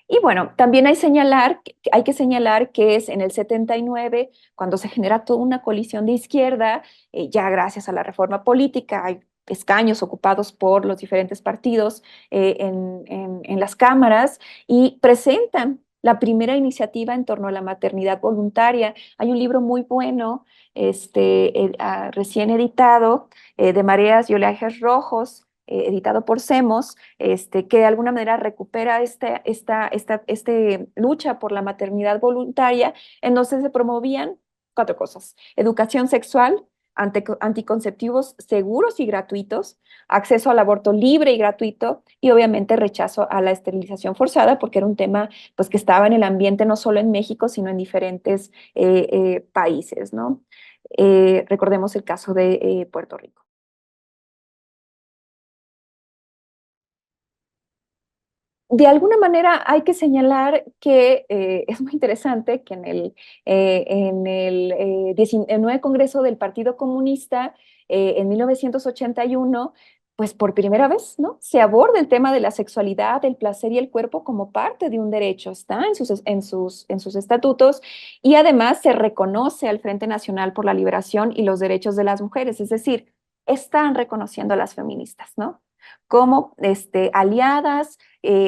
S2: Y bueno, también hay que señalar que es en el 79 cuando se genera toda una coalición de izquierda, ya gracias a la reforma política, hay escaños ocupados por los diferentes partidos en las cámaras y presentan la primera iniciativa en torno a la maternidad voluntaria. Hay un libro muy bueno, recién editado, de Mareas y Oleajes Rojos, editado por Semos, que de alguna manera recupera lucha por la maternidad voluntaria, en donde se promovían cuatro cosas: educación sexual, anticonceptivos seguros y gratuitos, acceso al aborto libre y gratuito, y obviamente rechazo a la esterilización forzada, porque era un tema pues, que estaba en el ambiente no solo en México, sino en diferentes países, ¿no? Recordemos el caso de Puerto Rico. De alguna manera hay que señalar que es muy interesante que en el 9 Congreso del Partido Comunista, en 1981, pues por primera vez, ¿no? Se aborda el tema de la sexualidad, el placer y el cuerpo como parte de un derecho, está en sus estatutos, y además se reconoce al Frente Nacional por la Liberación y los Derechos de las Mujeres, es decir, están reconociendo a las feministas, ¿no? Como aliadas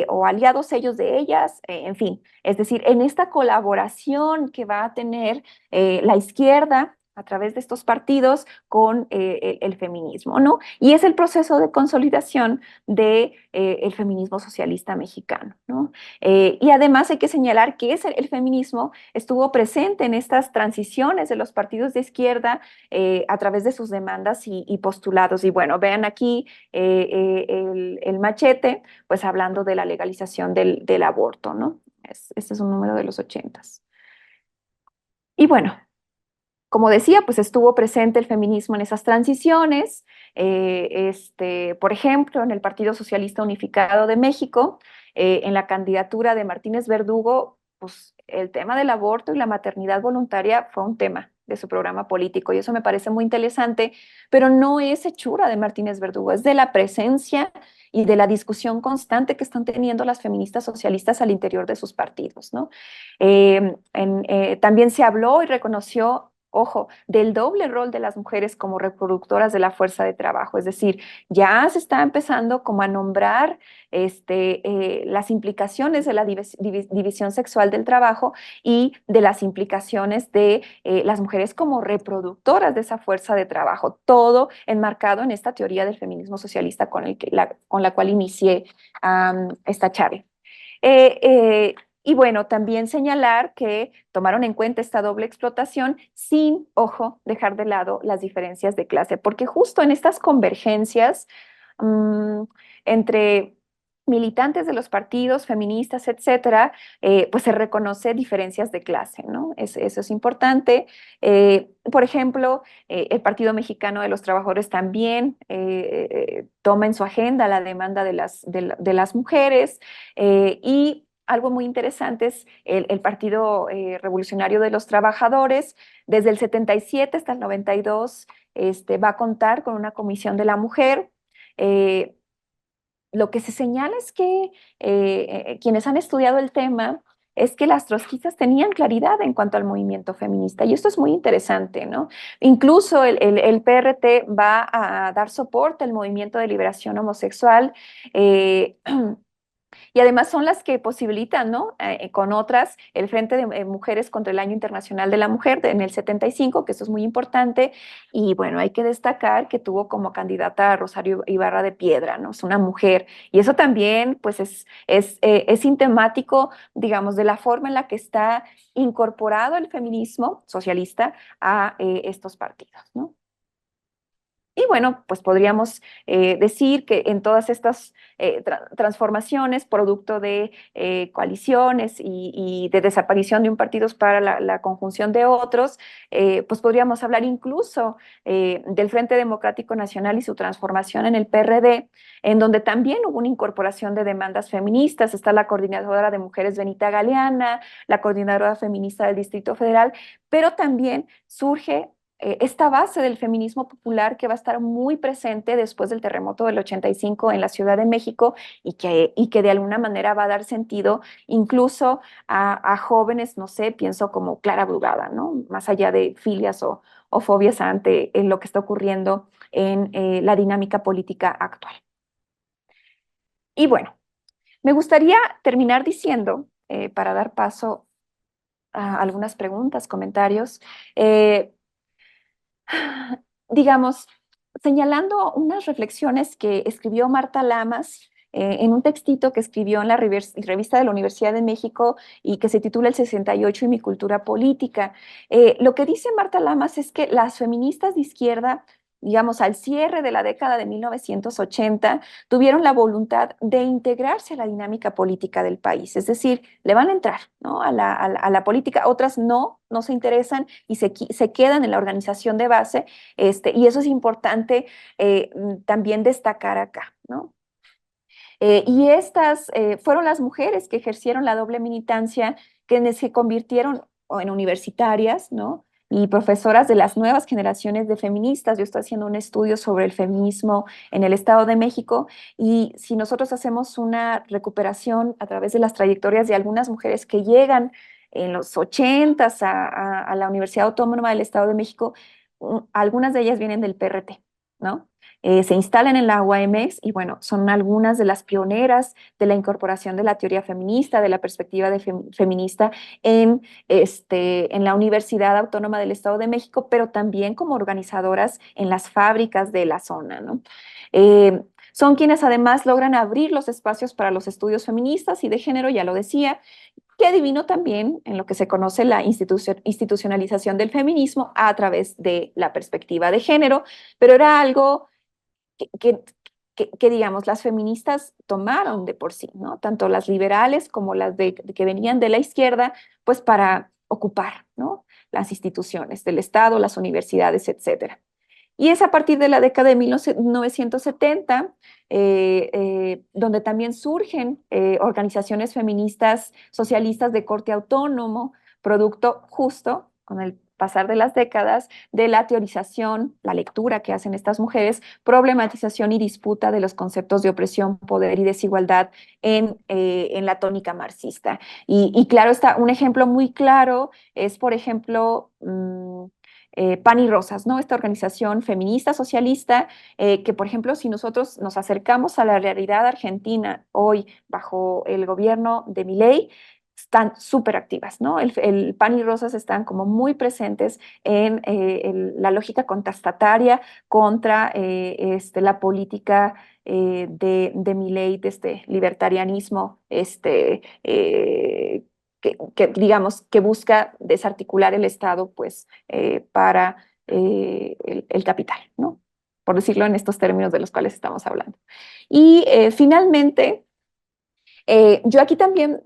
S2: o aliados ellos de ellas, en fin, es decir, en esta colaboración que va a tener la izquierda a través de estos partidos con el feminismo, ¿no? Y es el proceso de consolidación de el feminismo socialista mexicano, ¿no? Y además hay que señalar que el feminismo estuvo presente en estas transiciones de los partidos de izquierda a través de sus demandas y postulados. Y bueno, vean aquí el machete, pues hablando de la legalización del aborto, ¿no? Este es un número de los 80s. Y bueno, como decía, pues estuvo presente el feminismo en esas transiciones. Por ejemplo, en el Partido Socialista Unificado de México, en la candidatura de Martínez Verdugo, pues el tema del aborto y la maternidad voluntaria fue un tema de su programa político y eso me parece muy interesante, pero no es hechura de Martínez Verdugo, es de la presencia y de la discusión constante que están teniendo las feministas socialistas al interior de sus partidos, ¿no? También se habló y reconoció ojo, del doble rol de las mujeres como reproductoras de la fuerza de trabajo. Es decir, ya se está empezando como a nombrar las implicaciones de la división sexual del trabajo y de las implicaciones de las mujeres como reproductoras de esa fuerza de trabajo, todo enmarcado en esta teoría del feminismo socialista con la cual inicié esta charla. Eh, eh, y bueno, también señalar que tomaron en cuenta esta doble explotación sin, ojo, dejar de lado las diferencias de clase, porque justo en estas convergencias mm, entre militantes de los partidos, feministas, etcétera, pues se reconoce diferencias de clase, ¿no? Eso es importante. Por ejemplo, el Partido Mexicano de los Trabajadores también toma en su agenda la demanda de las mujeres y algo muy interesante es el Partido Revolucionario de los Trabajadores, desde el 77 hasta el 92, va a contar con una comisión de la mujer. Eh, lo que se señala es que quienes han estudiado el tema es que las trotskistas tenían claridad en cuanto al movimiento feminista, y esto es muy interesante, ¿no? Incluso el PRT va a dar soporte al movimiento de liberación homosexual. eh, Y además son las que posibilitan, ¿no? Con otras, el Frente de Mujeres contra el Año Internacional de la Mujer en el 75, que eso es muy importante. Y bueno, hay que destacar que tuvo como candidata a Rosario Ibarra de Piedra, ¿no? Es una mujer. Y eso también, pues, es sintomático, digamos, de la forma en la que está incorporado el feminismo socialista a estos partidos, ¿no? Y bueno, pues podríamos decir que en todas estas transformaciones, producto de coaliciones y de desaparición de un partido para la conjunción de otros, pues podríamos hablar incluso del Frente Democrático Nacional y su transformación en el PRD, en donde también hubo una incorporación de demandas feministas. Está la coordinadora de mujeres Benita Galeana, la coordinadora feminista del Distrito Federal, pero también surge esta base del feminismo popular que va a estar muy presente después del terremoto del 85 en la Ciudad de México y que de alguna manera va a dar sentido incluso a jóvenes, no sé, pienso como Clara Brugada, ¿no? Más allá de filias o fobias ante lo que está ocurriendo en la dinámica política actual. Y bueno, me gustaría terminar diciendo, para dar paso a algunas preguntas, comentarios, eh, digamos, señalando unas reflexiones que escribió Marta Lamas en un textito que escribió en la revista de la Universidad de México y que se titula El 68 y mi cultura política. Lo que dice Marta Lamas es que las feministas de izquierda, digamos, al cierre de la década de 1980, tuvieron la voluntad de integrarse a la dinámica política del país, es decir, le van a entrar, ¿no? A la política, otras no se interesan y se quedan en la organización de base, y eso es importante también destacar acá, ¿no? Y estas fueron las mujeres que ejercieron la doble militancia, quienes se convirtieron en universitarias, ¿no? Y profesoras de las nuevas generaciones de feministas. Yo estoy haciendo un estudio sobre el feminismo en el Estado de México, y si nosotros hacemos una recuperación a través de las trayectorias de algunas mujeres que llegan en los 80s a la Universidad Autónoma del Estado de México, algunas de ellas vienen del PRT, ¿no? Se instalan en la UAMX y bueno, son algunas de las pioneras de la incorporación de la teoría feminista, de la perspectiva feminista en la Universidad Autónoma del Estado de México, pero también como organizadoras en las fábricas de la zona, ¿no? Son quienes además logran abrir los espacios para los estudios feministas y de género, ya lo decía, que adivino también en lo que se conoce la institucionalización del feminismo a través de la perspectiva de género, pero era algo que, que, que, digamos, las feministas tomaron de por sí, ¿no? Tanto las liberales como las que venían de la izquierda, pues para ocupar, ¿no? Las instituciones del Estado, las universidades, etcétera. Y es a partir de la década de 1970 donde también surgen organizaciones feministas socialistas de corte autónomo, producto justo con el pasar de las décadas de la teorización, la lectura que hacen estas mujeres, problematización y disputa de los conceptos de opresión, poder y desigualdad en la tónica marxista. Y claro, está un ejemplo muy claro es, por ejemplo, Pan y Rosas, ¿no? Esta organización feminista socialista que, por ejemplo, si nosotros nos acercamos a la realidad argentina hoy bajo el gobierno de Milei, están súper activas, ¿no? El Pan y Rosas están como muy presentes en la lógica contestataria contra la política de Milei, de este libertarianismo, digamos, que busca desarticular el Estado, pues, para el capital, ¿no? Por decirlo en estos términos de los cuales estamos hablando. Y finalmente, yo aquí también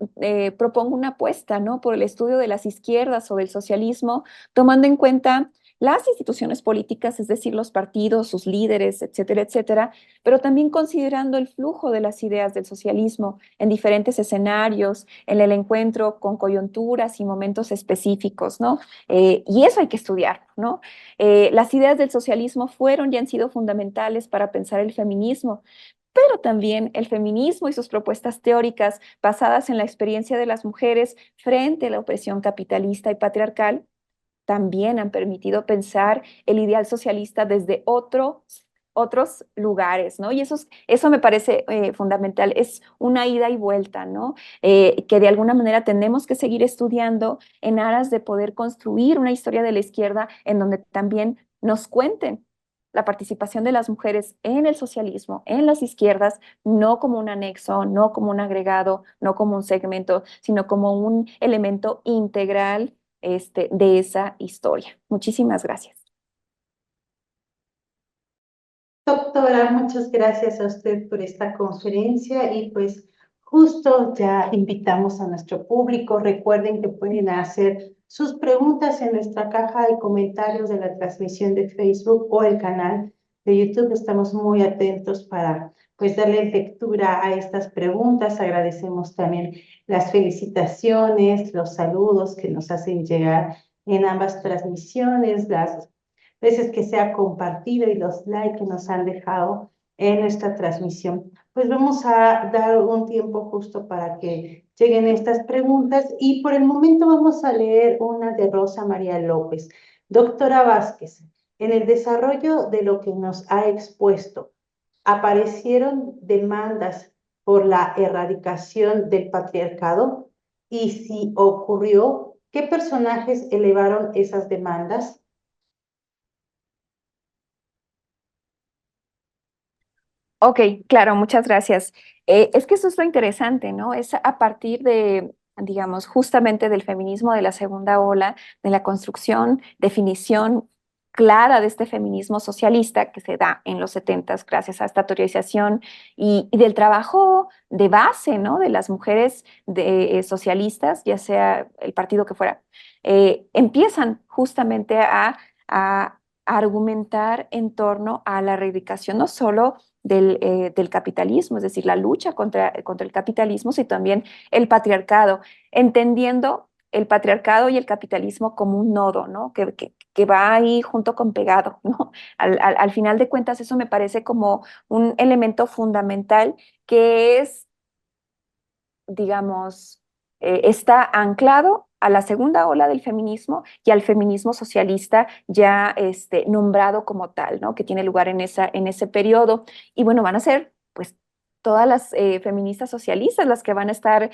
S2: propongo una apuesta, ¿no? Por el estudio de las izquierdas o del socialismo, tomando en cuenta las instituciones políticas, es decir, los partidos, sus líderes, etcétera, etcétera, pero también considerando el flujo de las ideas del socialismo en diferentes escenarios, en el encuentro con coyunturas y momentos específicos, ¿no? Y eso hay que estudiar, ¿no? Las ideas del socialismo fueron y han sido fundamentales para pensar el feminismo, pero también el feminismo y sus propuestas teóricas basadas en la experiencia de las mujeres frente a la opresión capitalista y patriarcal también han permitido pensar el ideal socialista desde otros lugares, ¿no? Y eso me parece fundamental, es una ida y vuelta, ¿no? Que de alguna manera tenemos que seguir estudiando en aras de poder construir una historia de la izquierda en donde también nos cuenten la participación de las mujeres en el socialismo, en las izquierdas, no como un anexo, no como un agregado, no como un segmento, sino como un elemento integral de esa historia. Muchísimas gracias.
S1: Doctora, muchas gracias a usted por esta conferencia y pues justo ya invitamos a nuestro público. Recuerden que pueden hacer sus preguntas en nuestra caja de comentarios de la transmisión de Facebook o el canal de YouTube. Estamos muy atentos para pues darle lectura a estas preguntas. Agradecemos también las felicitaciones, los saludos que nos hacen llegar en ambas transmisiones, las veces que se ha compartido y los likes que nos han dejado en nuestra transmisión. Pues vamos a dar un tiempo justo para que lleguen estas preguntas y por el momento vamos a leer una de Rosa María López. Doctora Vázquez, en el desarrollo de lo que nos ha expuesto, ¿aparecieron demandas por la erradicación del patriarcado? Y si ocurrió, ¿qué personajes elevaron esas demandas?
S2: Ok, claro, muchas gracias. Es que eso es lo interesante, ¿no? Es a partir de, digamos, justamente del feminismo de la segunda ola, de la construcción, definición clara de este feminismo socialista que se da en los 70 gracias a esta teorización y del trabajo de base, ¿no? De las mujeres socialistas, ya sea el partido que fuera, empiezan justamente a argumentar en torno a la erradicación no solo del capitalismo, es decir, la lucha contra el capitalismo, sino también el patriarcado, entendiendo el patriarcado y el capitalismo como un nodo, ¿no? Que va ahí junto con pegado, ¿no? Al final de cuentas, eso me parece como un elemento fundamental que es, digamos, está anclado a la segunda ola del feminismo y al feminismo socialista ya nombrado como tal, ¿no? Que tiene lugar en ese periodo. Y bueno, van a ser, pues, todas las feministas socialistas las que van a estar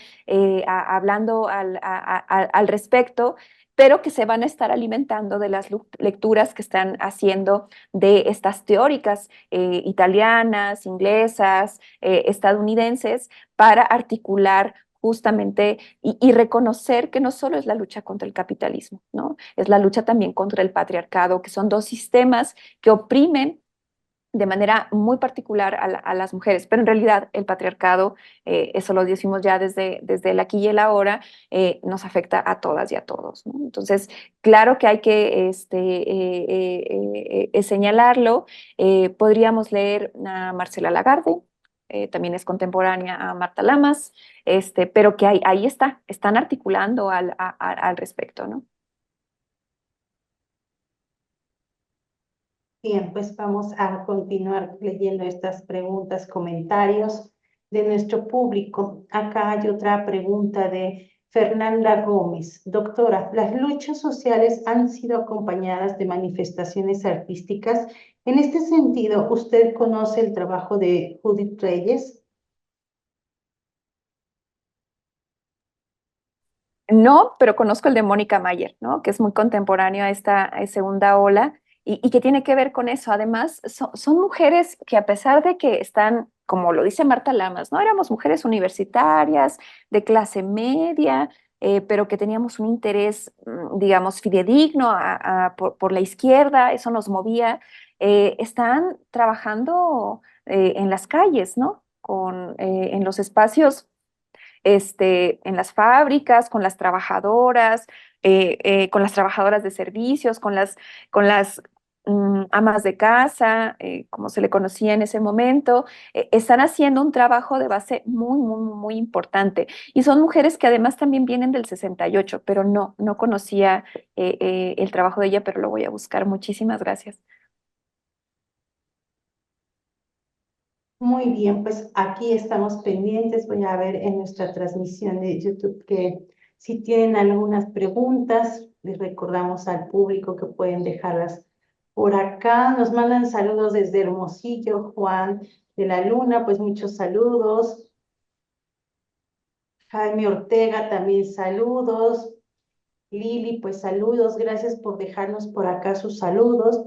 S2: hablando al respecto, pero que se van a estar alimentando de las lecturas que están haciendo de estas teóricas italianas, inglesas, estadounidenses, para articular justamente y reconocer que no solo es la lucha contra el capitalismo, ¿no? Es la lucha también contra el patriarcado, que son dos sistemas que oprimen de manera muy particular a las mujeres, pero en realidad el patriarcado, eso lo decimos ya desde el aquí y el ahora, nos afecta a todas y a todos, ¿no? Entonces, claro que hay que señalarlo. Podríamos leer a Marcela Lagarde, también es contemporánea a Marta Lamas, pero que ahí están articulando al respecto, ¿no?
S1: Bien, pues vamos a continuar leyendo estas preguntas, comentarios de nuestro público. Acá hay otra pregunta de Fernanda Gómez. Doctora, las luchas sociales han sido acompañadas de manifestaciones artísticas. En este sentido, ¿usted conoce el trabajo de Judith Reyes?
S2: No, pero conozco el de Mónica Mayer, ¿no? Que es muy contemporáneo a esta segunda ola y que tiene que ver con eso. Además, son mujeres que a pesar de que están, como lo dice Marta Lamas, ¿no? Éramos mujeres universitarias, de clase media, pero que teníamos un interés, digamos, fidedigno por la izquierda, eso nos movía. Están trabajando en las calles, ¿no? En los espacios en las fábricas, con las trabajadoras de servicios, con las amas de casa, como se le conocía en ese momento, están haciendo un trabajo de base muy, muy, muy importante. Y son mujeres que además también vienen del 68, pero no conocía el trabajo de ella, pero lo voy a buscar. Muchísimas gracias.
S1: Muy bien, pues aquí estamos pendientes. Voy a ver en nuestra transmisión de YouTube que si tienen algunas preguntas, les recordamos al público que pueden dejarlas por acá. Nos mandan saludos desde Hermosillo, Juan de la Luna, pues muchos saludos. Jaime Ortega también saludos. Lili, pues saludos. Gracias por dejarnos por acá sus saludos.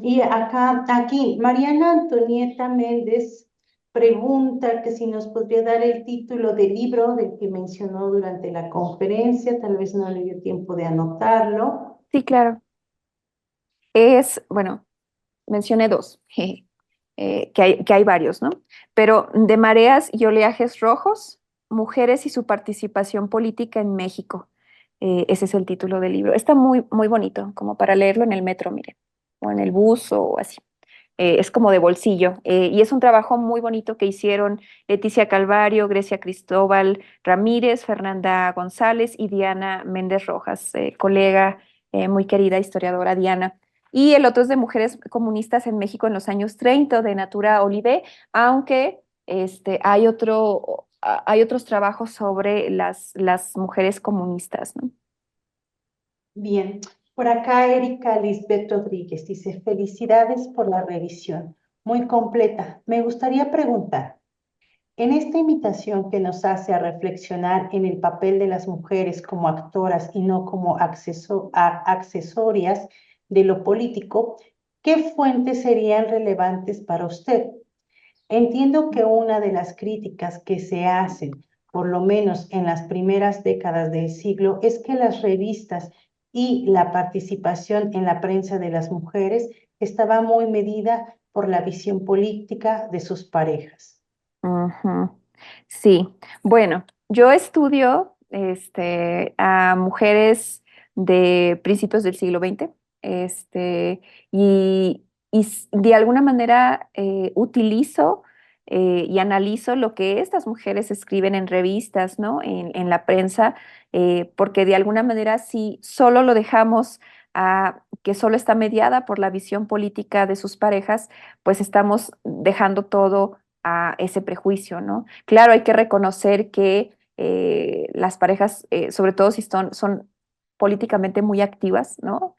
S1: Y aquí, Mariana Antonieta Méndez pregunta que si nos podría dar el título del libro del que mencionó durante la conferencia, tal vez no le dio tiempo de anotarlo.
S2: Sí, claro. Bueno, mencioné dos, jeje, que hay varios, ¿no? Pero de mareas y oleajes rojos, mujeres y su participación política en México. Ese es el título del libro. Está muy, muy bonito, como para leerlo en el metro, miren, o en el bus o así. Es como de bolsillo. Y es un trabajo muy bonito que hicieron Leticia Calvario, Grecia Cristóbal Ramírez, Fernanda González y Diana Méndez Rojas, colega muy querida historiadora Diana. Y el otro es de mujeres comunistas en México en los años 30 de Natura Olivé, aunque hay otros trabajos sobre las mujeres comunistas, ¿no?
S1: Bien, por acá Erika Lisbeth Rodríguez dice, felicidades por la revisión, muy completa. Me gustaría preguntar, en esta invitación que nos hace a reflexionar en el papel de las mujeres como actoras y no como accesorias de lo político, ¿qué fuentes serían relevantes para usted? Entiendo que una de las críticas que se hacen, por lo menos en las primeras décadas del siglo, es que las revistas y la participación en la prensa de las mujeres estaba muy medida por la visión política de sus parejas.
S2: Ujú. Sí, bueno, yo estudio a mujeres de principios del siglo XX, este, de alguna manera utilizo y analizo lo que estas mujeres escriben en revistas, ¿no? En la prensa, porque de alguna manera si solo lo dejamos a que solo está mediada por la visión política de sus parejas, pues estamos dejando todo a ese prejuicio, ¿no? Claro, hay que reconocer que las parejas, sobre todo si son políticamente muy activas, ¿no?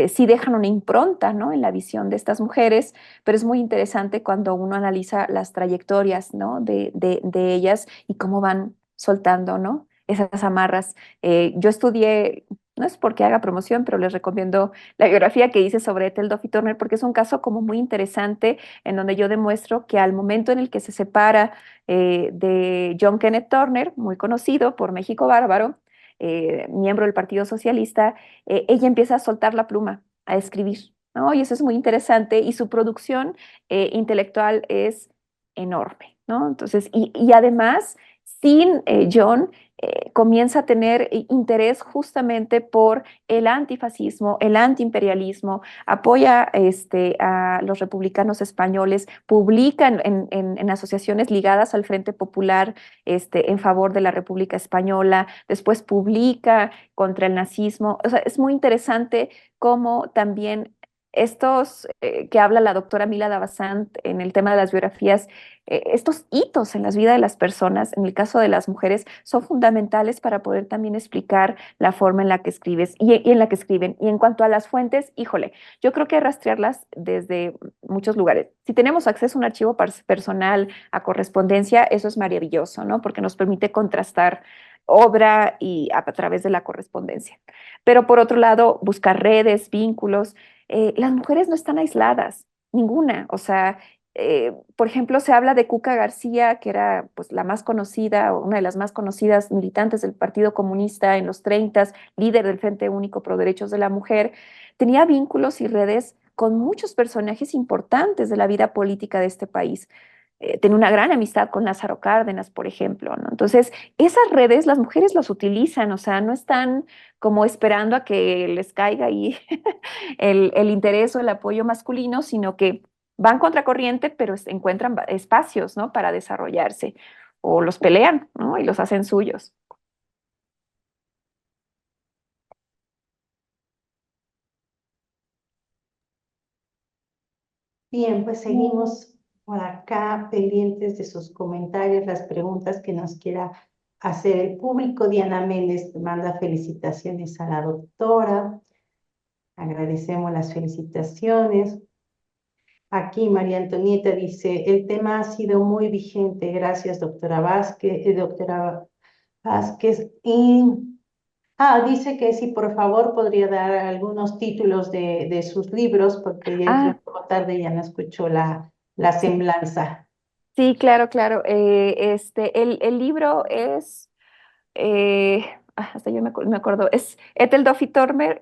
S2: Sí dejan una impronta, ¿no? En la visión de estas mujeres, pero es muy interesante cuando uno analiza las trayectorias, ¿no? De ellas y cómo van soltando, ¿no? Esas amarras. Yo estudié, no es porque haga promoción, pero les recomiendo la biografía que hice sobre Ethel Duffy Turner porque es un caso como muy interesante en donde yo demuestro que al momento en el que se separa de John Kenneth Turner, muy conocido por México Bárbaro, miembro del Partido Socialista, ella empieza a soltar la pluma, a escribir, ¿no? Y eso es muy interesante y su producción intelectual es enorme, ¿no? Entonces, y además, sin John, comienza a tener interés justamente por el antifascismo, el antiimperialismo, apoya a los republicanos españoles, publica en asociaciones ligadas al Frente Popular en favor de la República Española, después publica contra el nazismo. O sea, es muy interesante cómo también estos que habla la doctora Mila Davasant en el tema de las biografías, estos hitos en las vidas de las personas, en el caso de las mujeres, son fundamentales para poder también explicar la forma en la que escribes y en la que escriben. Y en cuanto a las fuentes, híjole, yo creo que rastrearlas desde muchos lugares. Si tenemos acceso a un archivo personal, a correspondencia, eso es maravilloso, ¿no? Porque nos permite contrastar obra y a través de la correspondencia. Pero por otro lado, buscar redes, vínculos. Las mujeres no están aisladas, ninguna. O sea, por ejemplo, se habla de Cuca García, que era pues la más conocida, o una de las más conocidas militantes del Partido Comunista en los 30, líder del Frente Único Pro Derechos de la Mujer. Tenía vínculos y redes con muchos personajes importantes de la vida política de este país. Tenía una gran amistad con Lázaro Cárdenas, por ejemplo, ¿no? Entonces, esas redes las mujeres las utilizan, o sea, no están como esperando a que les caiga ahí el interés o el apoyo masculino, sino que van contracorriente, pero encuentran espacios, ¿no? Para desarrollarse o los pelean, ¿no? Y los hacen suyos.
S1: Bien, pues seguimos por acá pendientes de sus comentarios, las preguntas que nos quiera hacer el público. Diana Méndez manda felicitaciones a la doctora. Agradecemos las felicitaciones. Aquí María Antonieta dice, el tema ha sido muy vigente. Gracias, doctora Vázquez, doctora Vázquez. Dice que si por favor podría dar algunos títulos de sus libros, porque ya entró un
S2: Ah,
S1: poco tarde y ya no escuchó la
S2: sí,
S1: semblanza.
S2: sí, claro, claro. El libro es, hasta yo me acuerdo, es Ethel Duffy Turner,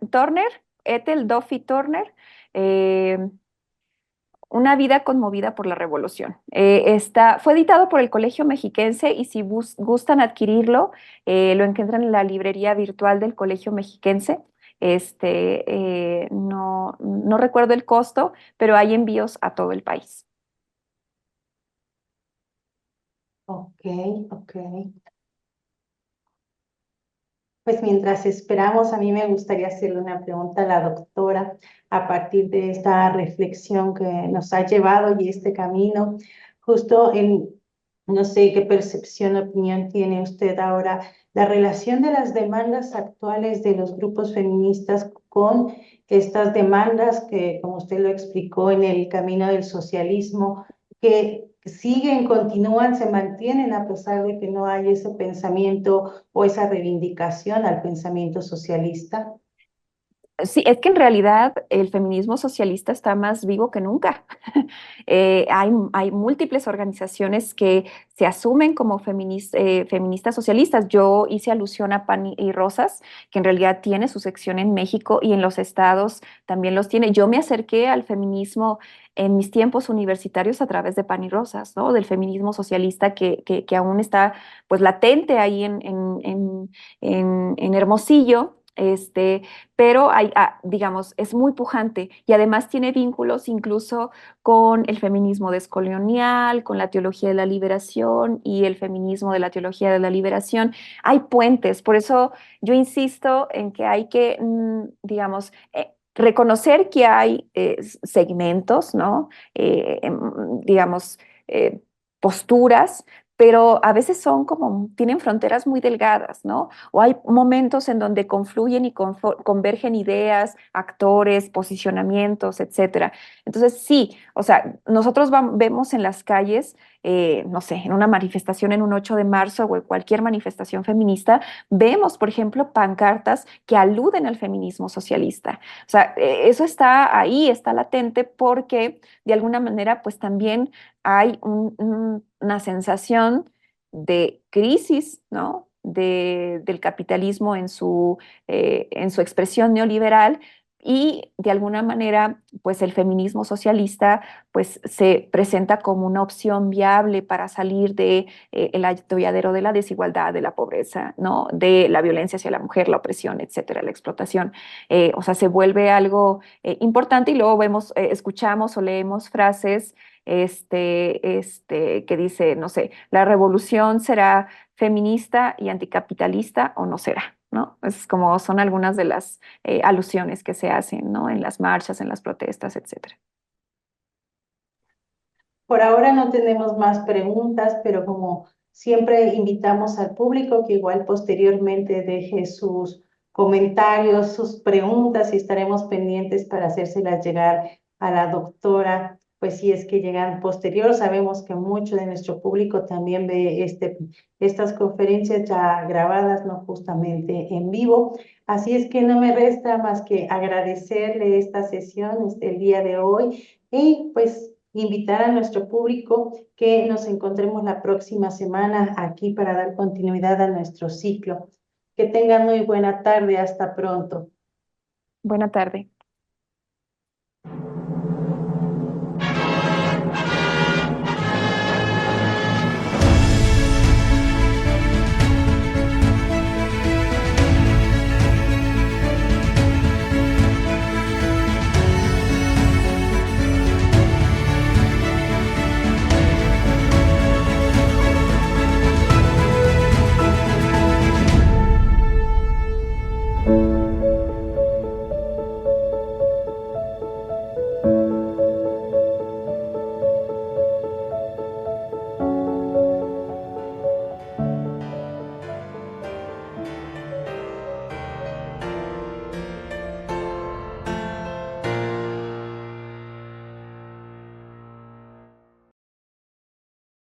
S2: Ethel Duffy Turner, eh, Una vida conmovida por la revolución. Fue editado por el Colegio Mexiquense y si gustan adquirirlo, lo encuentran en la librería virtual del Colegio Mexiquense. No recuerdo el costo, pero hay envíos a todo el país.
S1: Ok, ok. Pues mientras esperamos, a mí me gustaría hacerle una pregunta a la doctora a partir de esta reflexión que nos ha llevado y este camino, justo en, no sé qué percepción, opinión tiene usted ahora, la relación de las demandas actuales de los grupos feministas con estas demandas que, como usted lo explicó, en el camino del socialismo, que siguen, continúan, se mantienen a pesar de que no hay ese pensamiento o esa reivindicación al pensamiento socialista.
S2: Sí, es que en realidad el feminismo socialista está más vivo que nunca. Hay múltiples organizaciones que se asumen como feministas socialistas. Yo hice alusión a Pan y Rosas, que en realidad tiene su sección en México y en los estados también los tiene. Yo me acerqué al feminismo en mis tiempos universitarios a través de Pan y Rosas, ¿no? Del feminismo socialista que aún está pues latente ahí en Hermosillo. Pero digamos, es muy pujante y además tiene vínculos incluso con el feminismo descolonial, con la teología de la liberación y el feminismo de la teología de la liberación. Hay puentes, por eso yo insisto en que hay que, digamos, reconocer que hay segmentos, ¿no? Digamos, eh, posturas, pero a veces son como, tienen fronteras muy delgadas, ¿no? O hay momentos en donde confluyen y convergen ideas, actores, posicionamientos, etcétera. Entonces, sí, o sea, nosotros vemos en las calles, no sé, en una manifestación en un 8 de marzo o en cualquier manifestación feminista, vemos, por ejemplo, pancartas que aluden al feminismo socialista. O sea, eso está ahí, está latente porque de alguna manera, pues también hay una sensación de crisis, ¿no? Del capitalismo en su expresión neoliberal y de alguna manera, pues el feminismo socialista pues se presenta como una opción viable para salir de el atolladero de la desigualdad, de la pobreza, ¿no? De la violencia hacia la mujer, la opresión, etcétera, la explotación. O sea, se vuelve algo importante y luego vemos, escuchamos o leemos frases que dice, no sé, la revolución será feminista y anticapitalista o no será, ¿no? Es como son algunas de las alusiones que se hacen, ¿no? En las marchas, en las protestas, etcétera.
S1: Por ahora no tenemos más preguntas, pero como siempre invitamos al público que igual posteriormente deje sus comentarios, sus preguntas y estaremos pendientes para hacérselas llegar a la doctora, pues si es que llegan posterior. Sabemos que mucho de nuestro público también ve estas conferencias ya grabadas, no justamente en vivo. Así es que no me resta más que agradecerle esta sesión el día de hoy y pues invitar a nuestro público que nos encontremos la próxima semana aquí para dar continuidad a nuestro ciclo. Que tengan muy buena tarde. Hasta pronto.
S2: Buena tarde.